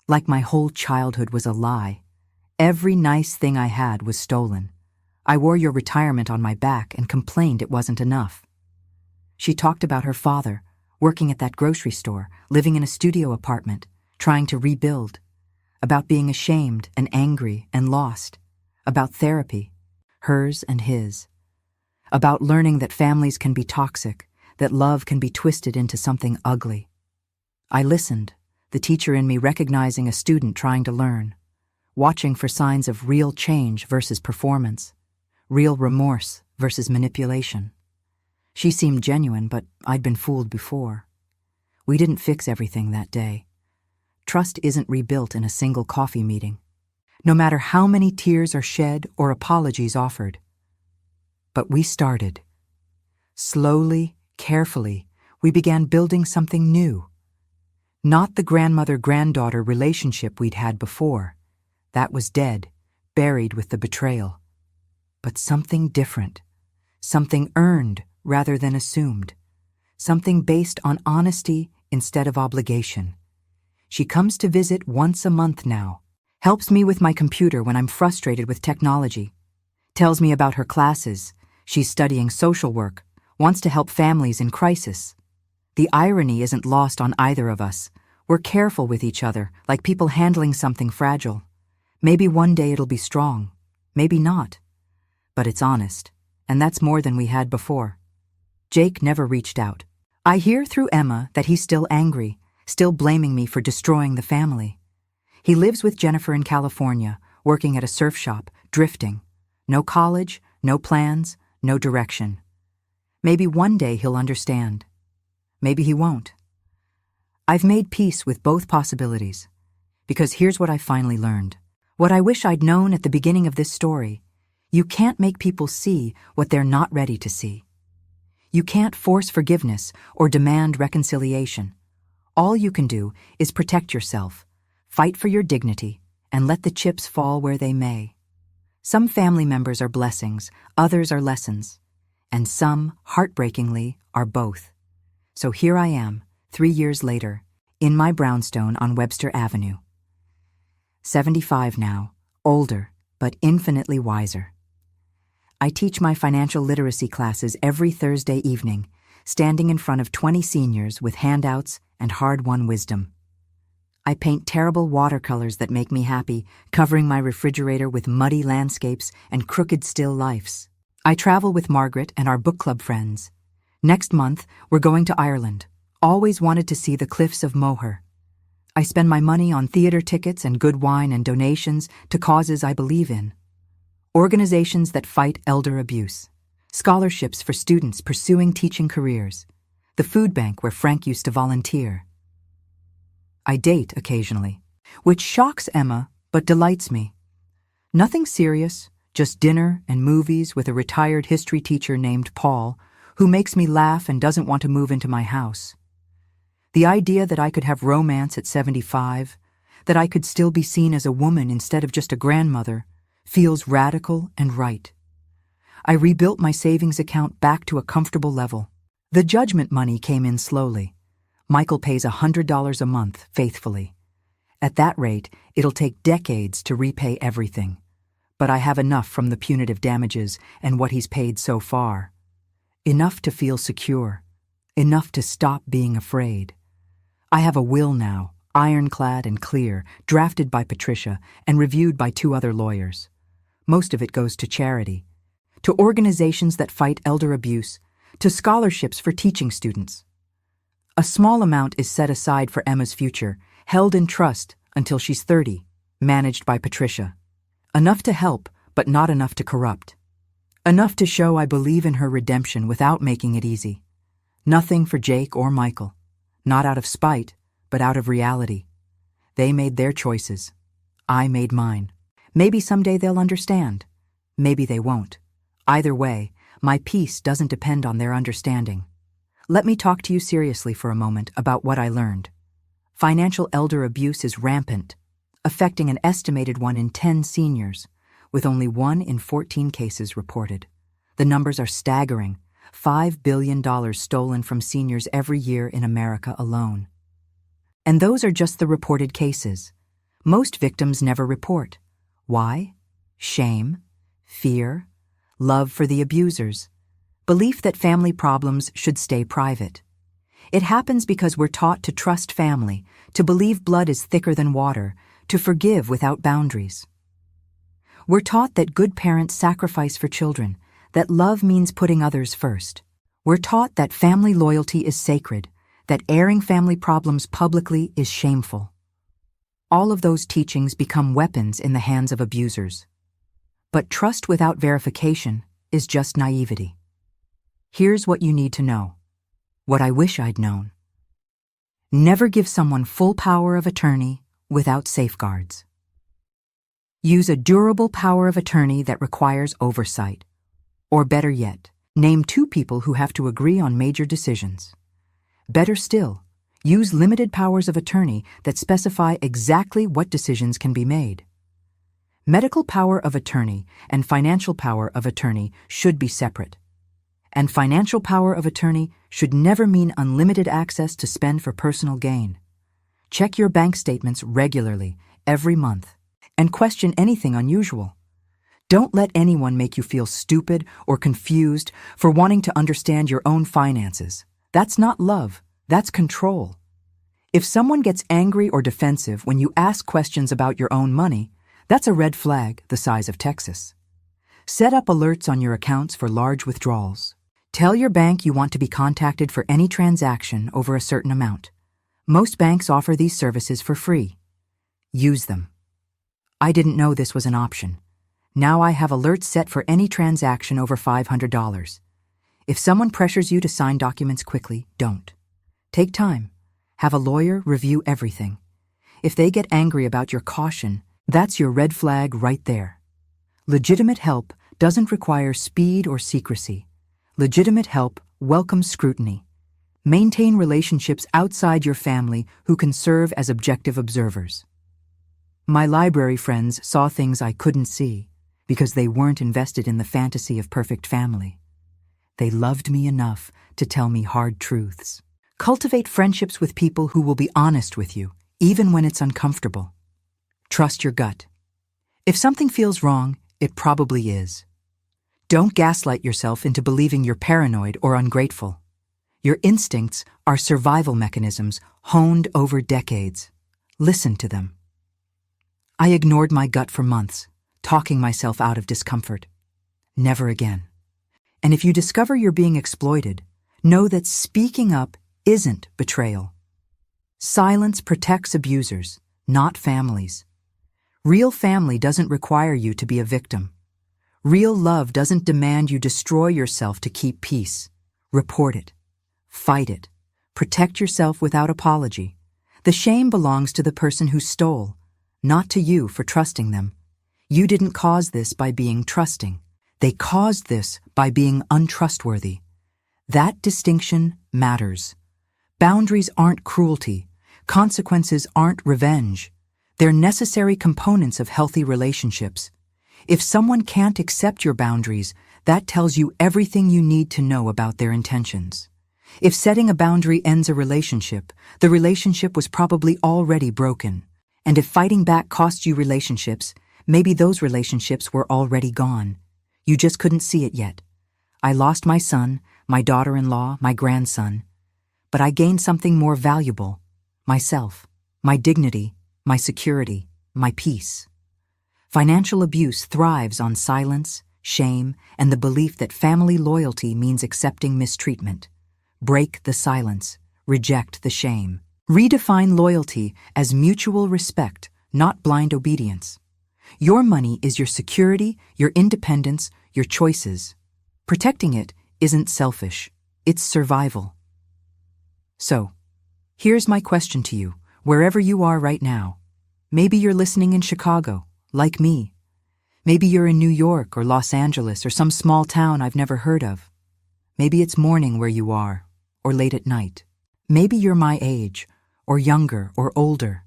Like my whole childhood was a lie. Every nice thing I had was stolen. I wore your retirement on my back and complained it wasn't enough. She talked about her father, working at that grocery store, living in a studio apartment, trying to rebuild, about being ashamed and angry and lost, about therapy, hers and his, about learning that families can be toxic, that love can be twisted into something ugly. I listened, the teacher in me recognizing a student trying to learn, watching for signs of real change versus performance, real remorse versus manipulation. She seemed genuine, but I'd been fooled before. We didn't fix everything that day. Trust isn't rebuilt in a single coffee meeting, no matter how many tears are shed or apologies offered. But we started. Slowly, carefully, we began building something new. Not the grandmother-granddaughter relationship we'd had before. That was dead, buried with the betrayal. But something different. Something earned rather than assumed. Something based on honesty instead of obligation. She comes to visit once a month now, helps me with my computer when I'm frustrated with technology, tells me about her classes. She's studying social work, wants to help families in crisis. The irony isn't lost on either of us. We're careful with each other, like people handling something fragile. Maybe one day it'll be strong, maybe not. But it's honest, and that's more than we had before. Jake never reached out. I hear through Emma that he's still angry, still blaming me for destroying the family. He lives with Jennifer in California, working at a surf shop, drifting. No college, no plans, no direction. Maybe one day he'll understand. Maybe he won't. I've made peace with both possibilities, because here's what I finally learned. What I wish I'd known at the beginning of this story. You can't make people see what they're not ready to see. You can't force forgiveness or demand reconciliation. All you can do is protect yourself, fight for your dignity, and let the chips fall where they may. Some family members are blessings, others are lessons, and some, heartbreakingly, are both. So here I am, 3 years later, in my brownstone on Webster Avenue. 75 now, older, but infinitely wiser. I teach my financial literacy classes every Thursday evening, standing in front of 20 seniors with handouts and hard-won wisdom. I paint terrible watercolors that make me happy, covering my refrigerator with muddy landscapes and crooked still lifes. I travel with Margaret and our book club friends. Next month, we're going to Ireland. Always wanted to see the cliffs of Moher. I spend my money on theater tickets and good wine and donations to causes I believe in. Organizations that fight elder abuse. Scholarships for students pursuing teaching careers. The food bank where Frank used to volunteer. I date occasionally, which shocks Emma but delights me. Nothing serious, just dinner and movies with a retired history teacher named Paul, who makes me laugh and doesn't want to move into my house. The idea that I could have romance at 75, that I could still be seen as a woman instead of just a grandmother, feels radical and right. I rebuilt my savings account back to a comfortable level. The judgment money came in slowly. Michael pays $100 a month faithfully. At that rate, it'll take decades to repay everything. But I have enough from the punitive damages and what he's paid so far. Enough to feel secure. Enough to stop being afraid. I have a will now, ironclad and clear, drafted by Patricia and reviewed by 2 other lawyers. Most of it goes to charity, to organizations that fight elder abuse, to scholarships for teaching students. A small amount is set aside for Emma's future, held in trust until she's 30, managed by Patricia. Enough to help, but not enough to corrupt. Enough to show I believe in her redemption without making it easy. Nothing for Jake or Michael. Not out of spite, but out of reality. They made their choices. I made mine. Maybe someday they'll understand. Maybe they won't. Either way, my peace doesn't depend on their understanding. Let me talk to you seriously for a moment about what I learned. Financial elder abuse is rampant, affecting an estimated 1 in 10 seniors, with only 1 in 14 cases reported. The numbers are staggering. $5 billion stolen from seniors every year in America alone. And those are just the reported cases. Most victims never report. Why? Shame, fear, love for the abusers, belief that family problems should stay private. It happens because we're taught to trust family, to believe blood is thicker than water, to forgive without boundaries. We're taught that good parents sacrifice for children, that love means putting others first. We're taught that family loyalty is sacred, that airing family problems publicly is shameful. All of those teachings become weapons in the hands of abusers. But trust without verification is just naivety. Here's what you need to know. What I wish I'd known. Never give someone full power of attorney without safeguards. Use a durable power of attorney that requires oversight. Or better yet, name 2 people who have to agree on major decisions. Better still, use limited powers of attorney that specify exactly what decisions can be made. Medical power of attorney and financial power of attorney should be separate. And financial power of attorney should never mean unlimited access to spend for personal gain. Check your bank statements regularly, every month, and question anything unusual. Don't let anyone make you feel stupid or confused for wanting to understand your own finances. That's not love, that's control. If someone gets angry or defensive when you ask questions about your own money, that's a red flag the size of Texas. Set up alerts on your accounts for large withdrawals. Tell your bank you want to be contacted for any transaction over a certain amount. Most banks offer these services for free. Use them. I didn't know this was an option. Now I have alerts set for any transaction over $500. If someone pressures you to sign documents quickly, don't. Take time. Have a lawyer review everything. If they get angry about your caution, that's your red flag right there. Legitimate help doesn't require speed or secrecy. Legitimate help welcomes scrutiny. Maintain relationships outside your family who can serve as objective observers. My library friends saw things I couldn't see because they weren't invested in the fantasy of perfect family. They loved me enough to tell me hard truths. Cultivate friendships with people who will be honest with you, even when it's uncomfortable. Trust your gut. If something feels wrong, it probably is. Don't gaslight yourself into believing you're paranoid or ungrateful. Your instincts are survival mechanisms honed over decades. Listen to them. I ignored my gut for months, talking myself out of discomfort. Never again. And if you discover you're being exploited, know that speaking up isn't betrayal. Silence protects abusers, not families. Real family doesn't require you to be a victim. Real love doesn't demand you destroy yourself to keep peace. Report it. Fight it. Protect yourself without apology. The shame belongs to the person who stole, not to you for trusting them. You didn't cause this by being trusting. They caused this by being untrustworthy. That distinction matters. Boundaries aren't cruelty. Consequences aren't revenge. They're necessary components of healthy relationships. If someone can't accept your boundaries, that tells you everything you need to know about their intentions. If setting a boundary ends a relationship, the relationship was probably already broken. And if fighting back costs you relationships, maybe those relationships were already gone. You just couldn't see it yet. I lost my son, my daughter-in-law, my grandson. But I gained something more valuable. Myself, my dignity, my security, my peace. Financial abuse thrives on silence, shame, and the belief that family loyalty means accepting mistreatment. Break the silence. Reject the shame. Redefine loyalty as mutual respect, not blind obedience. Your money is your security, your independence, your choices. Protecting it isn't selfish. It's survival. So, here's my question to you, wherever you are right now. Maybe you're listening in Chicago, like me. Maybe you're in New York or Los Angeles or some small town I've never heard of. Maybe it's morning where you are, or late at night. Maybe you're my age, or younger or older.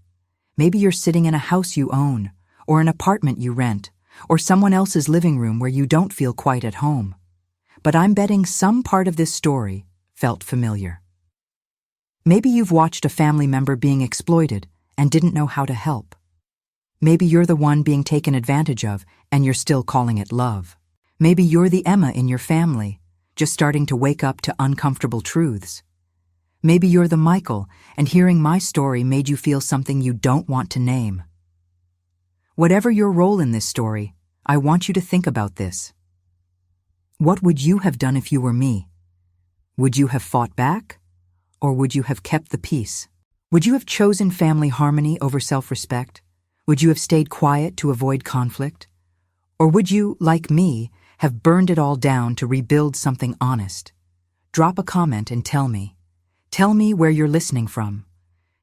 Maybe you're sitting in a house you own, or an apartment you rent, or someone else's living room where you don't feel quite at home. But I'm betting some part of this story felt familiar. Maybe you've watched a family member being exploited and didn't know how to help. Maybe you're the one being taken advantage of and you're still calling it love. Maybe you're the Emma in your family, just starting to wake up to uncomfortable truths. Maybe you're the Michael, and hearing my story made you feel something you don't want to name. Whatever your role in this story, I want you to think about this. What would you have done if you were me? Would you have fought back? Or would you have kept the peace? Would you have chosen family harmony over self-respect? Would you have stayed quiet to avoid conflict? Or would you, like me, have burned it all down to rebuild something honest? Drop a comment and tell me. Tell me where you're listening from.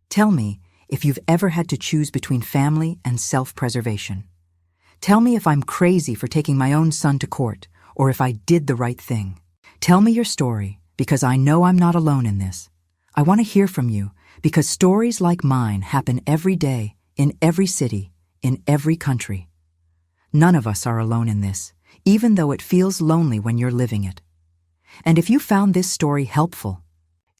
Tell me if you've ever had to choose between family and self-preservation. Tell me if I'm crazy for taking my own son to court, or if I did the right thing. Tell me your story, because I know I'm not alone in this. I want to hear from you, because stories like mine happen every day, in every city, in every country. None of us are alone in this, even though it feels lonely when you're living it. And if you found this story helpful,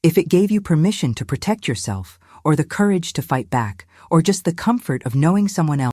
if it gave you permission to protect yourself, or the courage to fight back, or just the comfort of knowing someone else